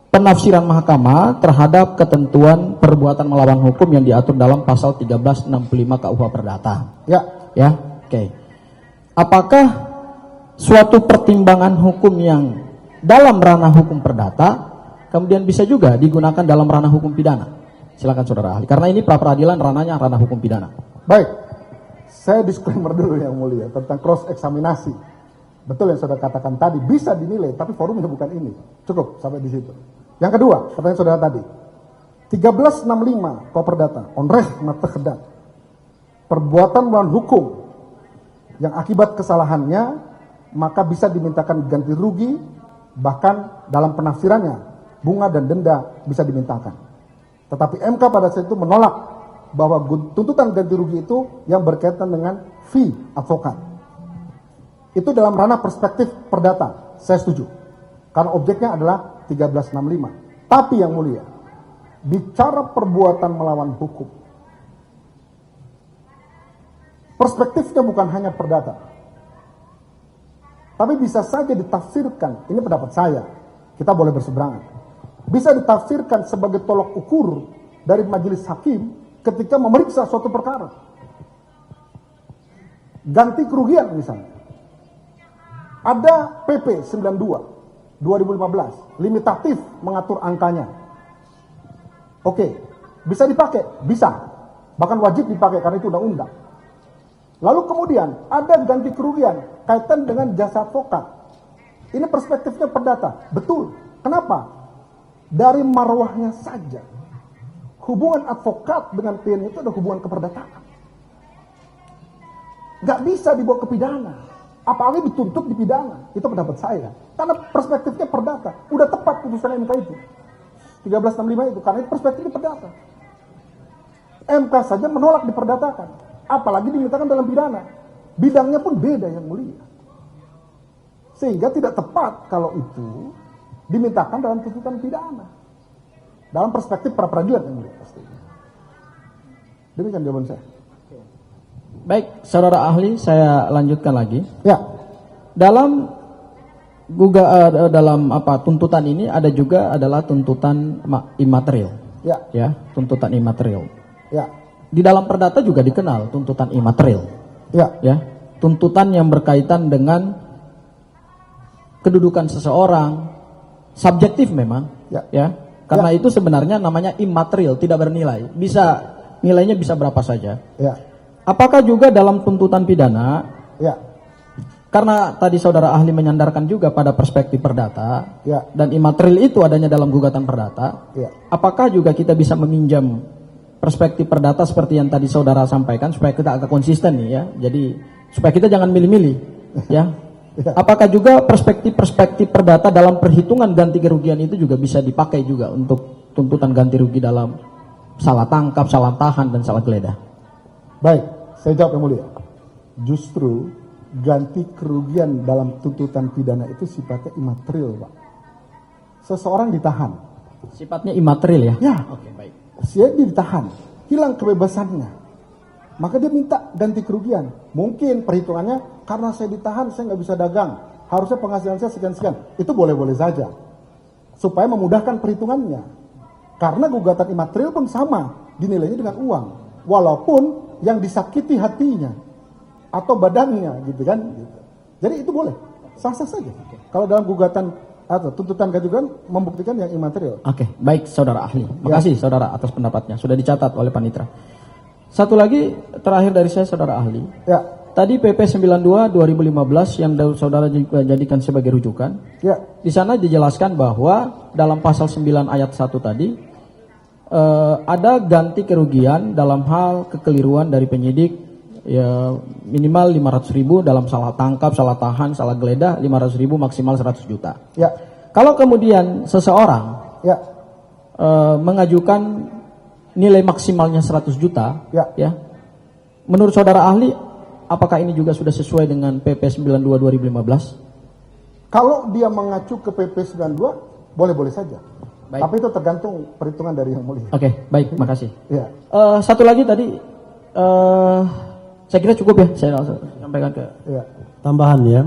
H: penafsiran mahkamah terhadap ketentuan perbuatan melawan hukum yang diatur dalam pasal 1365 KUH Perdata.
A: Ya.
H: Ya, oke. Apakah suatu pertimbangan hukum yang dalam ranah hukum perdata kemudian bisa juga digunakan dalam ranah hukum pidana? Silakan saudara ahli. Karena ini pra peradilan ranahnya ranah hukum pidana.
A: Baik. Saya disclaimer dulu yang mulia tentang cross eksaminasi. Betul yang saudara katakan tadi bisa dinilai, tapi forumnya bukan ini. Cukup sampai di situ. Yang kedua, pertanyaan saudara tadi. 1365 KUH Perdata, onreh matekedat. Perbuatan melawan hukum yang akibat kesalahannya maka bisa dimintakan ganti rugi, bahkan dalam penafsirannya bunga dan denda bisa dimintakan. Tetapi MK pada saat itu menolak bahwa tuntutan ganti rugi itu yang berkaitan dengan fee advokat. Itu dalam ranah perspektif perdata, saya setuju. Karena objeknya adalah 1365. Tapi yang mulia, bicara perbuatan melawan hukum, perspektifnya bukan hanya perdata, tapi bisa saja ditafsirkan, ini pendapat saya, kita boleh berseberangan, bisa ditafsirkan sebagai tolok ukur dari majelis hakim ketika memeriksa suatu perkara. Ganti kerugian misalnya. Ada PP 92 2015, limitatif mengatur angkanya. Oke, bisa dipakai? Bisa. Bahkan wajib dipakai karena itu undang-undang. Lalu kemudian ada ganti kerugian kaitan dengan jasa advokat. Ini perspektifnya perdata. Betul. Kenapa? Dari marwahnya saja. Hubungan advokat dengan klien itu ada hubungan keperdataan. Gak bisa dibawa ke pidana. Apalagi dituntut di pidana. Itu pendapat saya. Karena perspektifnya perdata. Udah tepat putusan MK itu. 1365 itu. Karena perspektifnya perdata. MK saja menolak diperdatakan. Apalagi dimintakan dalam pidana. Bidangnya pun beda yang mulia. Sehingga tidak tepat kalau itu dimintakan dalam tuntutan pidana. Dalam perspektif pra-peradilan yang mulia pasti. Demikian jawaban saya.
H: Baik, saudara ahli, saya lanjutkan lagi.
A: Ya.
H: Dalam tuntutan ini ada juga adalah tuntutan imaterial.
A: Ya.
H: Tuntutan imaterial.
A: Ya.
H: Di dalam perdata juga dikenal tuntutan imaterial.
A: Ya.
H: Tuntutan yang berkaitan dengan kedudukan seseorang, subjektif memang.
A: Ya.
H: Karena itu sebenarnya namanya imaterial, tidak bernilai. Nilainya bisa berapa saja.
A: Ya.
H: Apakah juga dalam tuntutan pidana?
A: Ya.
H: Karena tadi saudara ahli menyandarkan juga pada perspektif perdata,
A: Ya.
H: dan imaterial itu adanya dalam gugatan perdata.
A: Ya.
H: Apakah juga kita bisa meminjam perspektif perdata seperti yang tadi saudara sampaikan supaya kita agak konsisten nih ya. Jadi supaya kita jangan milih-milih ya. Apakah juga perspektif perdata dalam perhitungan ganti kerugian itu juga bisa dipakai juga untuk tuntutan ganti rugi dalam salah tangkap, salah tahan, dan salah geledah?
A: Baik, saya jawab yang mulia. Justru ganti kerugian dalam tuntutan pidana itu sifatnya imaterial, Pak. Seseorang ditahan.
H: Sifatnya imaterial ya?
A: Ya.
H: Oke, baik.
A: Dia ditahan, hilang kebebasannya. Maka dia minta ganti kerugian. Mungkin perhitungannya karena saya ditahan, saya nggak bisa dagang. Harusnya penghasilan saya sekian-sekian. Itu boleh-boleh saja. Supaya memudahkan perhitungannya. Karena gugatan imaterial pun sama, dinilainya dengan uang. Walaupun yang disakiti hatinya atau badannya, gitu kan? Gitu. Jadi itu boleh, sah-sah saja. Kalau dalam gugatan atau tuntutan ganti-rugian membuktikan yang imaterial.
H: Oke, baik saudara ahli. Makasih saudara atas pendapatnya, sudah dicatat oleh Panitra. Satu lagi terakhir dari saya saudara ahli.
A: Ya.
H: Tadi PP 92 2015 yang saudara jadikan sebagai rujukan.
A: Ya.
H: Di sana dijelaskan bahwa dalam pasal 9 ayat 1 tadi ada ganti kerugian dalam hal kekeliruan dari penyidik ya minimal 500.000 dalam salah tangkap, salah tahan, salah geledah 500.000 maksimal 100 juta.
A: Ya.
H: Kalau kemudian seseorang mengajukan nilai maksimalnya 100 juta, ya. Menurut saudara ahli, apakah ini juga sudah sesuai dengan PP 92 2015?
A: Kalau dia mengacu ke PP 92, boleh-boleh saja.
H: Baik.
A: Tapi itu tergantung perhitungan dari yang mulia.
H: Oke, baik, makasih.
A: Ya.
H: Satu lagi tadi, saya kira cukup ya, saya langsung sampaikan ke.
A: Ya.
G: Tambahan ya,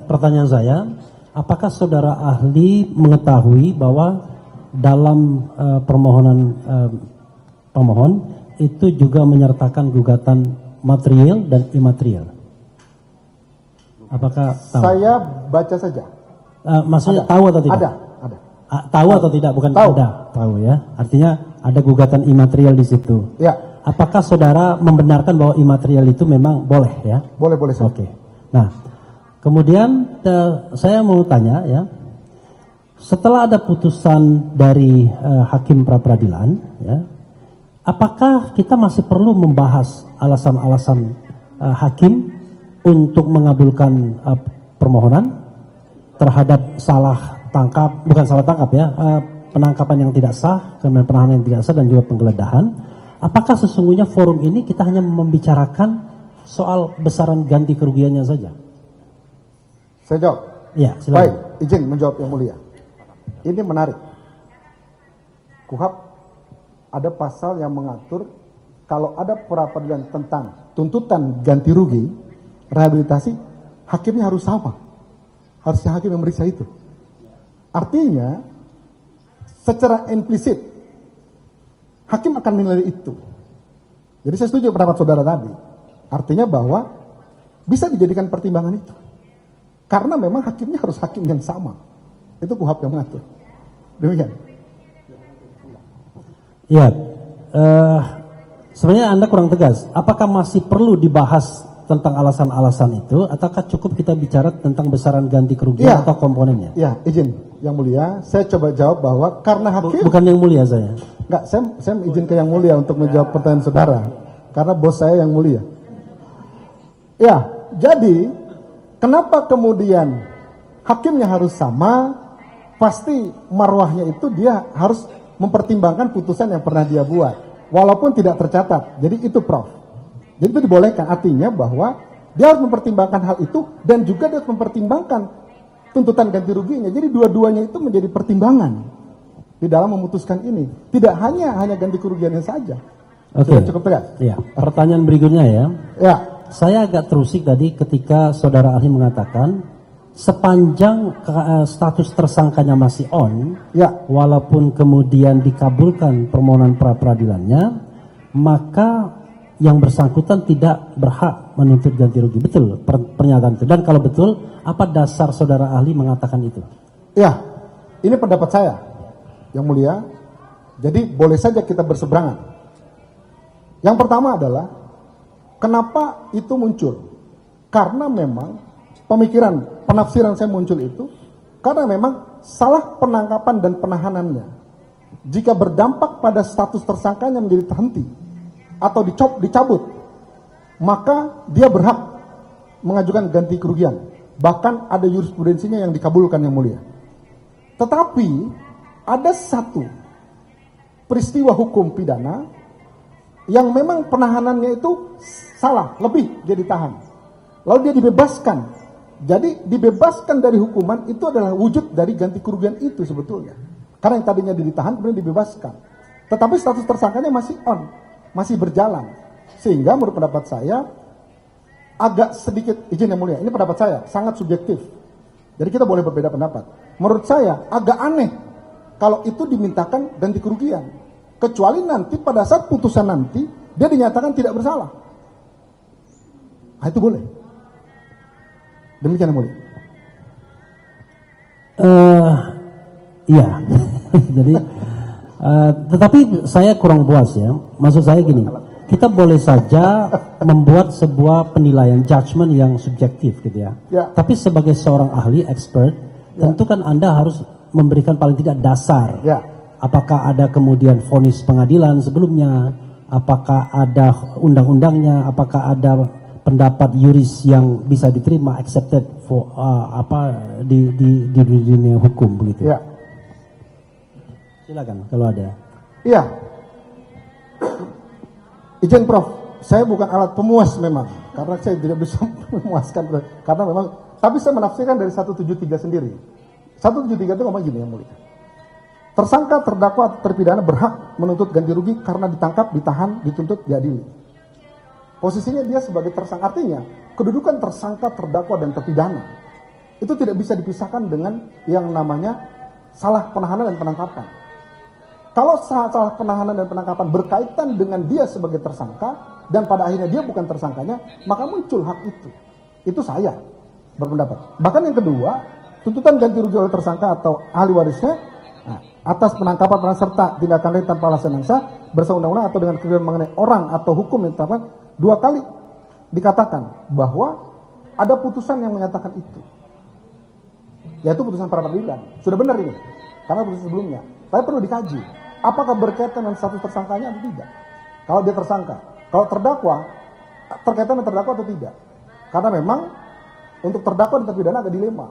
G: pertanyaan saya, apakah saudara ahli mengetahui bahwa dalam permohonan pemohon itu juga menyertakan gugatan material dan imaterial? Apakah tahu?
A: Saya baca saja.
G: Maksudnya tahu atau tidak?
A: Ada.
G: Tahu atau tidak? Bukan
A: tahu.
G: Ada. Tahu ya. Artinya ada gugatan imaterial di situ.
A: Ya.
G: Apakah saudara membenarkan bahwa imaterial itu memang boleh ya?
A: Boleh saja.
G: Oke. Nah, kemudian saya mau tanya ya. Setelah ada putusan dari hakim pra-peradilan ya, apakah kita masih perlu membahas alasan-alasan hakim untuk mengabulkan permohonan terhadap bukan salah tangkap ya, penangkapan yang tidak sah, kemudian penahanan yang tidak sah dan juga penggeledahan. Apakah sesungguhnya forum ini kita hanya membicarakan soal besaran ganti kerugiannya saja?
C: Saya jawab.
G: Ya, silakan.
C: Baik, izin menjawab yang mulia. Ini menarik. KUHP ada pasal yang mengatur kalau ada pra-peradilan tentang tuntutan ganti rugi, rehabilitasi, hakimnya harus sama. Harusnya hakim yang memeriksa itu. Artinya, secara implisit, hakim akan menilai itu. Jadi saya setuju pendapat saudara tadi. Artinya bahwa bisa dijadikan pertimbangan itu. Karena memang hakimnya harus hakim yang sama. Itu KUHP yang mengatur. Demikian.
G: Ya, sebenarnya Anda kurang tegas. Apakah masih perlu dibahas tentang alasan-alasan itu, ataukah cukup kita bicara tentang besaran ganti kerugian atau komponennya?
C: Ya, izin yang mulia. Saya coba jawab bahwa karena hakim.
G: Bukan yang mulia saya.
C: Enggak, saya izin ke yang mulia untuk menjawab pertanyaan saudara. Karena bos saya yang mulia. Ya, jadi kenapa kemudian hakimnya harus sama? Pasti marwahnya itu dia harus mempertimbangkan putusan yang pernah dia buat, walaupun tidak tercatat. Jadi itu Prof. Jadi itu dibolehkan, artinya bahwa dia harus mempertimbangkan hal itu dan juga dia harus mempertimbangkan tuntutan ganti ruginya. Jadi dua-duanya itu menjadi pertimbangan di dalam memutuskan ini. Tidak hanya ganti kerugiannya saja.
G: Oke.
C: Cukup tegas.
G: Ya. Pertanyaan berikutnya ya.
C: Ya.
G: Saya agak terusik tadi ketika saudara ahli mengatakan sepanjang status tersangkanya masih on,
C: Ya.
G: walaupun kemudian dikabulkan permohonan pra-peradilannya, maka yang bersangkutan tidak berhak menuntut ganti rugi. Betul pernyataan itu. Dan kalau betul, apa dasar saudara ahli mengatakan itu?
C: Ya, ini pendapat saya, yang mulia. Jadi boleh saja kita berseberangan. Yang pertama adalah, kenapa itu muncul? Karena memang pemikiran, penafsiran saya muncul itu, karena memang salah penangkapan dan penahanannya, jika berdampak pada status tersangkanya menjadi terhenti, atau dicabut, maka dia berhak mengajukan ganti kerugian. Bahkan ada jurisprudensinya yang dikabulkan yang mulia. Tetapi ada satu peristiwa hukum pidana yang memang penahanannya itu salah, lebih dia ditahan. Lalu dia dibebaskan. Jadi dibebaskan dari hukuman itu adalah wujud dari ganti kerugian itu sebetulnya. Karena yang tadinya ditahan kemudian dibebaskan. Tetapi status tersangkanya masih on, masih berjalan. Sehingga menurut pendapat saya agak sedikit, izin yang mulia, ini pendapat saya, sangat subjektif. Jadi kita boleh berbeda pendapat. Menurut saya agak aneh kalau itu dimintakan ganti kerugian. Kecuali nanti pada saat putusan nanti dia dinyatakan tidak bersalah. Nah, itu boleh. Demikian yang mulia.
G: Iya. Jadi tetapi saya kurang puas ya. Maksud saya gini, kita boleh saja membuat sebuah penilaian judgement yang subjektif gitu ya.
C: Ya.
G: Tapi sebagai seorang ahli expert, tentu kan Anda harus memberikan paling tidak dasar.
C: Ya.
G: Apakah ada kemudian vonis pengadilan sebelumnya, apakah ada undang-undangnya, apakah ada pendapat yuris yang bisa diterima, accepted for di dunia hukum begitu.
C: Ya.
G: Silakan kalau ada.
C: Iya. Izin Prof, saya bukan alat pemuas memang, karena saya tidak bisa memuaskan, karena memang, tapi saya menafsirkan dari 173 sendiri. 173 itu ngomong gini yang mulia. Tersangka, terdakwa, atau terpidana berhak menuntut ganti rugi karena ditangkap, ditahan, dituntut, diadili. Posisinya dia sebagai tersangka, artinya kedudukan tersangka, terdakwa, dan terpidana itu tidak bisa dipisahkan dengan yang namanya salah penahanan dan penangkapan. Kalau salah penahanan dan penangkapan berkaitan dengan dia sebagai tersangka dan pada akhirnya dia bukan tersangkanya, maka muncul hak itu. Itu saya berpendapat. Bahkan yang kedua, tuntutan ganti rugi oleh tersangka atau ahli warisnya atas penangkapan serta tindakan lain tanpa alasan yang sah bersama undang-undang atau dengan ketentuan mengenai orang atau hukum yang ditetapkan, 2 kali dikatakan bahwa ada putusan yang menyatakan itu, yaitu putusan pra peradilan. Sudah benar ini karena putusan sebelumnya, tapi perlu dikaji apakah berkaitan dengan status tersangkanya atau tidak. Kalau dia tersangka, kalau terdakwa terkaitan dengan terdakwa atau tidak, karena memang
A: untuk terdakwa dan terpidana agak dilema.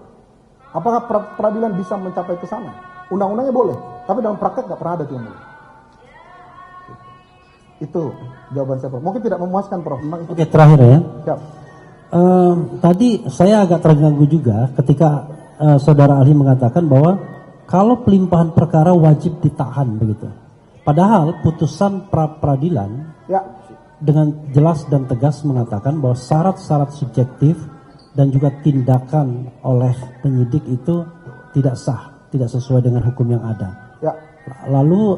A: Apakah peradilan bisa mencapai ke sana? Undang-undangnya boleh, tapi dalam praktek nggak pernah ada tuh yang boleh. Itu jawaban saya, Prof. Mungkin tidak memuaskan, Prof. Memang itu.
G: Oke, terakhir ya.
A: Siap.
G: Tadi saya agak terganggu juga ketika saudara ahli mengatakan bahwa kalau pelimpahan perkara wajib ditahan begitu. Padahal putusan pra-peradilan
A: Ya,
G: dengan jelas dan tegas mengatakan bahwa syarat-syarat subjektif dan juga tindakan oleh penyidik itu tidak sah, tidak sesuai dengan hukum yang ada.
A: ya.
G: Lalu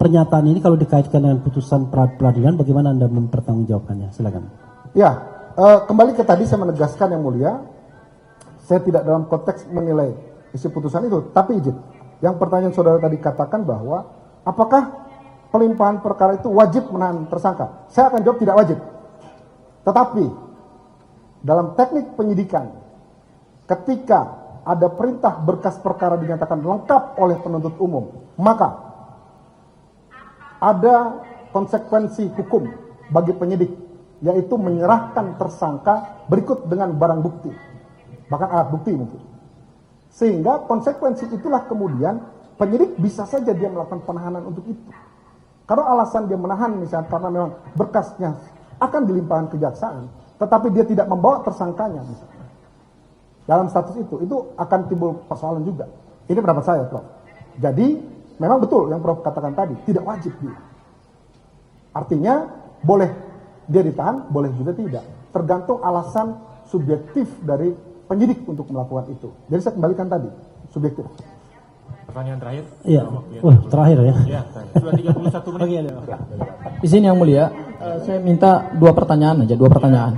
G: pernyataan ini kalau dikaitkan dengan putusan pra-peradilan, bagaimana Anda mempertanggungjawabkannya? Silakan.
A: Ya, kembali ke tadi saya menegaskan yang mulia, saya tidak dalam konteks menilai isi putusan itu, tapi izin. Yang pertanyaan saudara tadi katakan bahwa apakah pelimpahan perkara itu wajib menahan tersangka? Saya akan jawab tidak wajib. Tetapi dalam teknik penyidikan, ketika ada perintah berkas perkara dinyatakan lengkap oleh penuntut umum, maka ada konsekuensi hukum bagi penyidik, yaitu menyerahkan tersangka berikut dengan barang bukti, bahkan alat bukti mungkin. Sehingga konsekuensi itulah kemudian penyidik bisa saja dia melakukan penahanan untuk itu. Kalau alasan dia menahan misalnya karena memang berkasnya akan dilimpahkan kejaksaan, tetapi dia tidak membawa tersangkanya misalnya. Dalam status itu akan timbul persoalan juga. Ini pendapat saya, Prof. Jadi memang betul yang Prof katakan tadi, tidak wajib dia. Artinya boleh dia ditahan, boleh juga tidak. Tergantung alasan subjektif dari penyidik untuk melakukan itu. Jadi saya kembalikan tadi, subjektif.
E: Pertanyaan terakhir.
G: Iya. Wah, terakhir ya.
E: Ya, sudah 31 menit.
H: Izin yang mulia, saya minta dua pertanyaan aja, dua pertanyaan.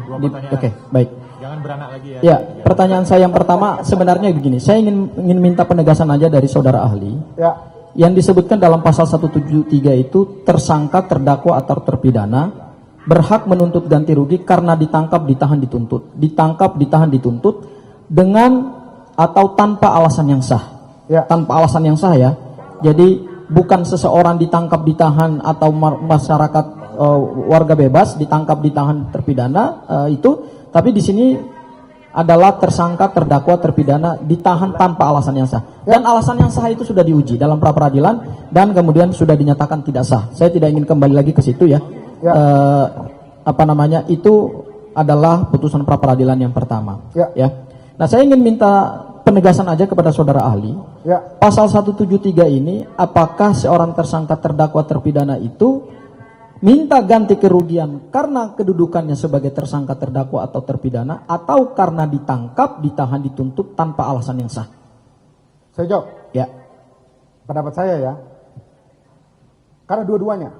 H: Oke, baik.
E: Jangan beranak lagi ya.
H: Ya, pertanyaan saya yang pertama sebenarnya begini, saya ingin minta penegasan aja dari saudara ahli.
A: Ya.
H: Yang disebutkan dalam pasal 173 itu tersangka, terdakwa atau terpidana berhak menuntut ganti rugi karena ditangkap, ditahan, dituntut. Ditangkap, ditahan, dituntut dengan atau tanpa alasan yang sah.
A: Ya.
H: Tanpa alasan yang sah ya. Jadi bukan seseorang ditangkap, ditahan atau masyarakat warga bebas ditangkap, ditahan, terpidana itu, tapi di sini adalah tersangka, terdakwa, terpidana ditahan tanpa alasan yang sah. Dan alasan yang sah itu sudah diuji dalam pra peradilan dan kemudian sudah dinyatakan tidak sah. Saya tidak ingin kembali lagi ke situ ya. Itu adalah putusan pra peradilan yang pertama. Ya. Nah, saya ingin minta penegasan aja kepada saudara ahli.
A: Ya.
H: Pasal 173 ini, apakah seorang tersangka, terdakwa, terpidana itu minta ganti kerugian karena kedudukannya sebagai tersangka, terdakwa atau terpidana, atau karena ditangkap, ditahan, dituntut tanpa alasan yang sah?
A: Saya jawab.
H: Ya.
A: Pendapat saya ya. Karena dua-duanya.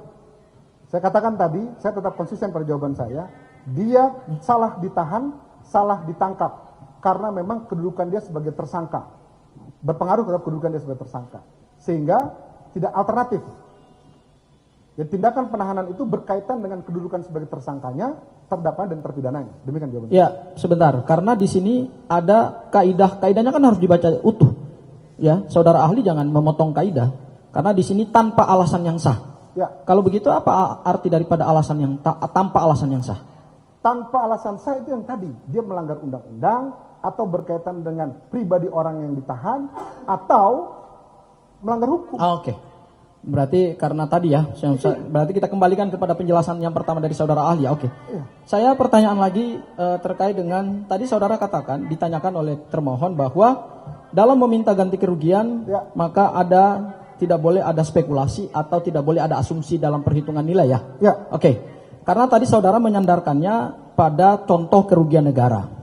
A: Saya katakan tadi, saya tetap konsisten pada jawaban saya. Dia salah ditahan, salah ditangkap. Karena memang kedudukan dia sebagai tersangka. Berpengaruh terhadap kedudukan dia sebagai tersangka. Sehingga tidak alternatif. Jadi tindakan penahanan itu berkaitan dengan kedudukan sebagai tersangkanya, terdakwa dan terpidananya. Demikian jawabannya.
H: Ya, sebentar. Karena di sini ada kaidah. Kaidahnya kan harus dibaca utuh. Ya, saudara ahli jangan memotong kaidah. Karena di sini tanpa alasan yang sah.
A: Ya.
H: Kalau begitu apa arti daripada alasan yang tanpa alasan yang sah?
A: Tanpa alasan sah itu yang tadi. Dia melanggar undang-undang, atau berkaitan dengan pribadi orang yang ditahan, atau melanggar hukum.
H: Oke. Berarti karena tadi ya, berarti kita kembalikan kepada penjelasan yang pertama dari saudara ahli. Oke.
A: Iya.
H: Saya pertanyaan lagi terkait dengan tadi saudara katakan, ditanyakan oleh termohon bahwa dalam meminta ganti kerugian,
A: Ya.
H: maka tidak boleh ada spekulasi atau tidak boleh ada asumsi dalam perhitungan nilai ya.
A: Ya.
H: Oke. Karena tadi saudara menyandarkannya pada contoh kerugian negara.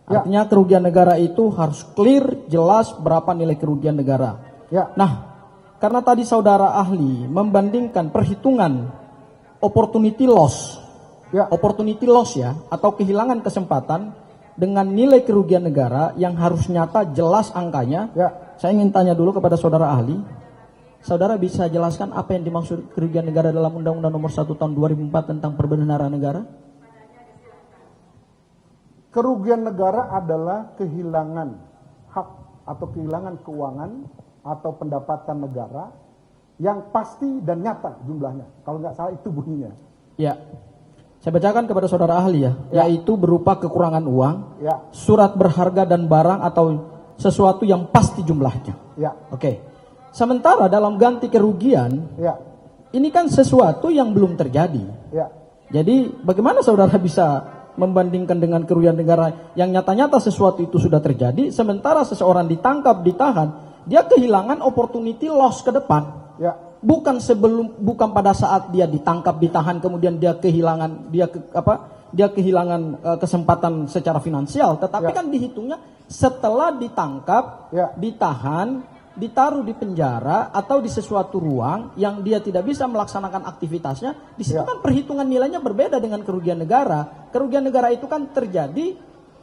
A: Ya.
H: Artinya kerugian negara itu harus clear, jelas berapa nilai kerugian negara.
A: Ya.
H: Nah, karena tadi saudara ahli membandingkan perhitungan opportunity loss,
A: Ya.
H: opportunity loss ya, atau kehilangan kesempatan dengan nilai kerugian negara yang harus nyata, jelas angkanya.
A: Ya.
H: Saya ingin tanya dulu kepada saudara ahli. Saudara bisa jelaskan apa yang dimaksud kerugian negara dalam Undang-Undang Nomor 1 Tahun 2004 tentang Perbendaharaan Negara?
A: Kerugian negara adalah kehilangan hak atau kehilangan keuangan atau pendapatan negara yang pasti dan nyata jumlahnya. Kalau nggak salah itu bunyinya.
H: Ya, Saya bacakan kepada saudara ahli ya, yaitu berupa kekurangan uang,
A: Ya.
H: surat berharga dan barang atau sesuatu yang pasti jumlahnya.
A: Ya.
H: Oke. Sementara dalam ganti kerugian,
A: Ya.
H: ini kan sesuatu yang belum terjadi.
A: Ya.
H: Jadi bagaimana saudara bisa membandingkan dengan kerugian negara yang nyata-nyata sesuatu itu sudah terjadi, sementara seseorang ditangkap, ditahan, dia kehilangan opportunity loss ke depan.
A: Ya.
H: Bukan pada saat dia ditangkap, ditahan, kemudian dia kehilangan kesempatan secara finansial, tetapi kan dihitungnya setelah ditangkap, ditahan, ditaruh di penjara atau di sesuatu ruang yang dia tidak bisa melaksanakan aktivitasnya. Di situ kan perhitungan nilainya berbeda dengan kerugian negara. Kerugian negara itu kan terjadi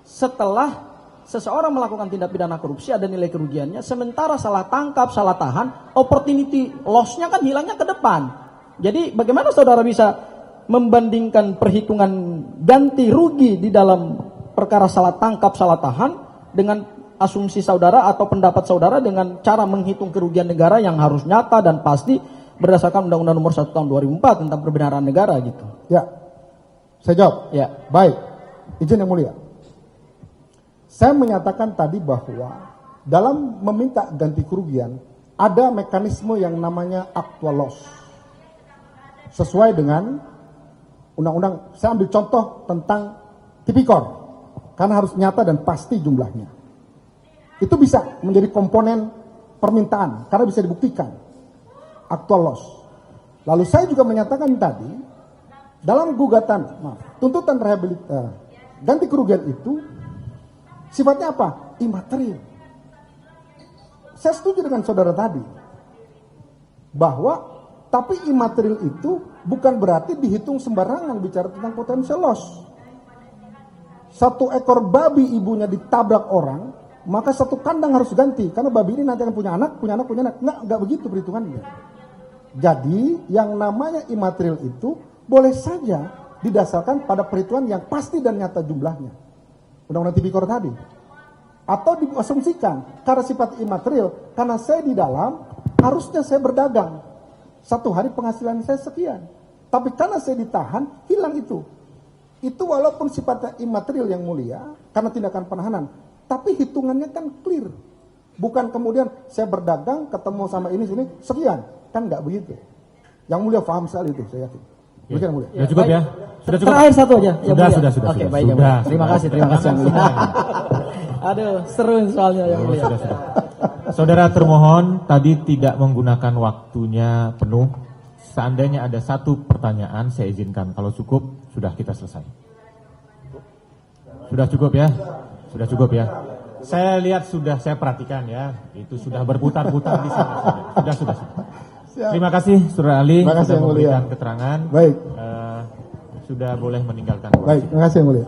H: setelah seseorang melakukan tindak pidana korupsi, ada nilai kerugiannya, sementara salah tangkap, salah tahan, opportunity loss-nya kan hilangnya ke depan. Jadi bagaimana saudara bisa membandingkan perhitungan ganti rugi di dalam perkara salah tangkap, salah tahan dengan asumsi saudara atau pendapat saudara dengan cara menghitung kerugian negara yang harus nyata dan pasti berdasarkan Undang-Undang Nomor 1 Tahun 2004 tentang Perbenaran Negara gitu.
A: Ya. Saya jawab.
H: Ya.
A: Baik. Izin yang mulia. Saya menyatakan tadi bahwa dalam meminta ganti kerugian ada mekanisme yang namanya actual loss. Sesuai dengan undang-undang, saya ambil contoh tentang tipikor, karena harus nyata dan pasti jumlahnya. Itu bisa menjadi komponen permintaan, karena bisa dibuktikan. Actual loss. Lalu saya juga menyatakan tadi, dalam tuntutan ganti kerugian itu, sifatnya apa? Imaterial. Saya setuju dengan saudara tadi, bahwa tapi imaterial itu bukan berarti dihitung sembarangan bicara tentang potential loss. Satu ekor babi ibunya ditabrak orang, maka satu kandang harus ganti, karena babi ini nanti akan punya anak. Enggak begitu perhitungannya. Jadi yang namanya imaterial itu boleh saja didasarkan pada perhitungan yang pasti dan nyata jumlahnya. Undang-undang tipikor tadi. Atau diasumsikan karena sifat imaterial, karena saya di dalam harusnya saya berdagang. Satu hari penghasilan saya sekian. Tapi karena saya ditahan, hilang itu. Itu walaupun sifatnya imaterial yang mulia, karena tindakan penahanan. Tapi hitungannya kan clear. Bukan kemudian saya berdagang, ketemu sama ini sini, sekian. Kan nggak begitu. Yang mulia paham sekali itu, saya yakin.
E: Ya. Sudah cukup ya? Sudah cukup?
H: Terakhir satu aja.
E: Sudah.
H: Oke, baik.
E: Sudah.
H: Terima kasih yang mulia. Aduh, seru soalnya yang mulia.
E: Sudah. Saudara termohon tadi tidak menggunakan waktunya penuh. Seandainya ada satu pertanyaan, saya izinkan. Kalau cukup, sudah kita selesai. Sudah cukup ya? Sudah cukup ya? Saya lihat saya perhatikan ya. Itu sudah berputar-putar di sana. Sudah. Terima kasih Saudara Ali sudah memberikan keterangan.
A: Baik.
E: Sudah boleh meninggalkan.
A: Baik, terima kasih yang mulia.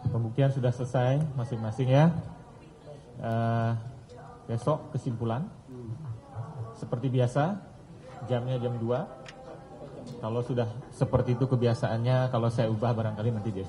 E: Pembuktian sudah selesai masing-masing ya. Besok kesimpulan. Seperti biasa, jamnya jam 2. Kalau sudah seperti itu kebiasaannya, kalau saya ubah barangkali nanti dia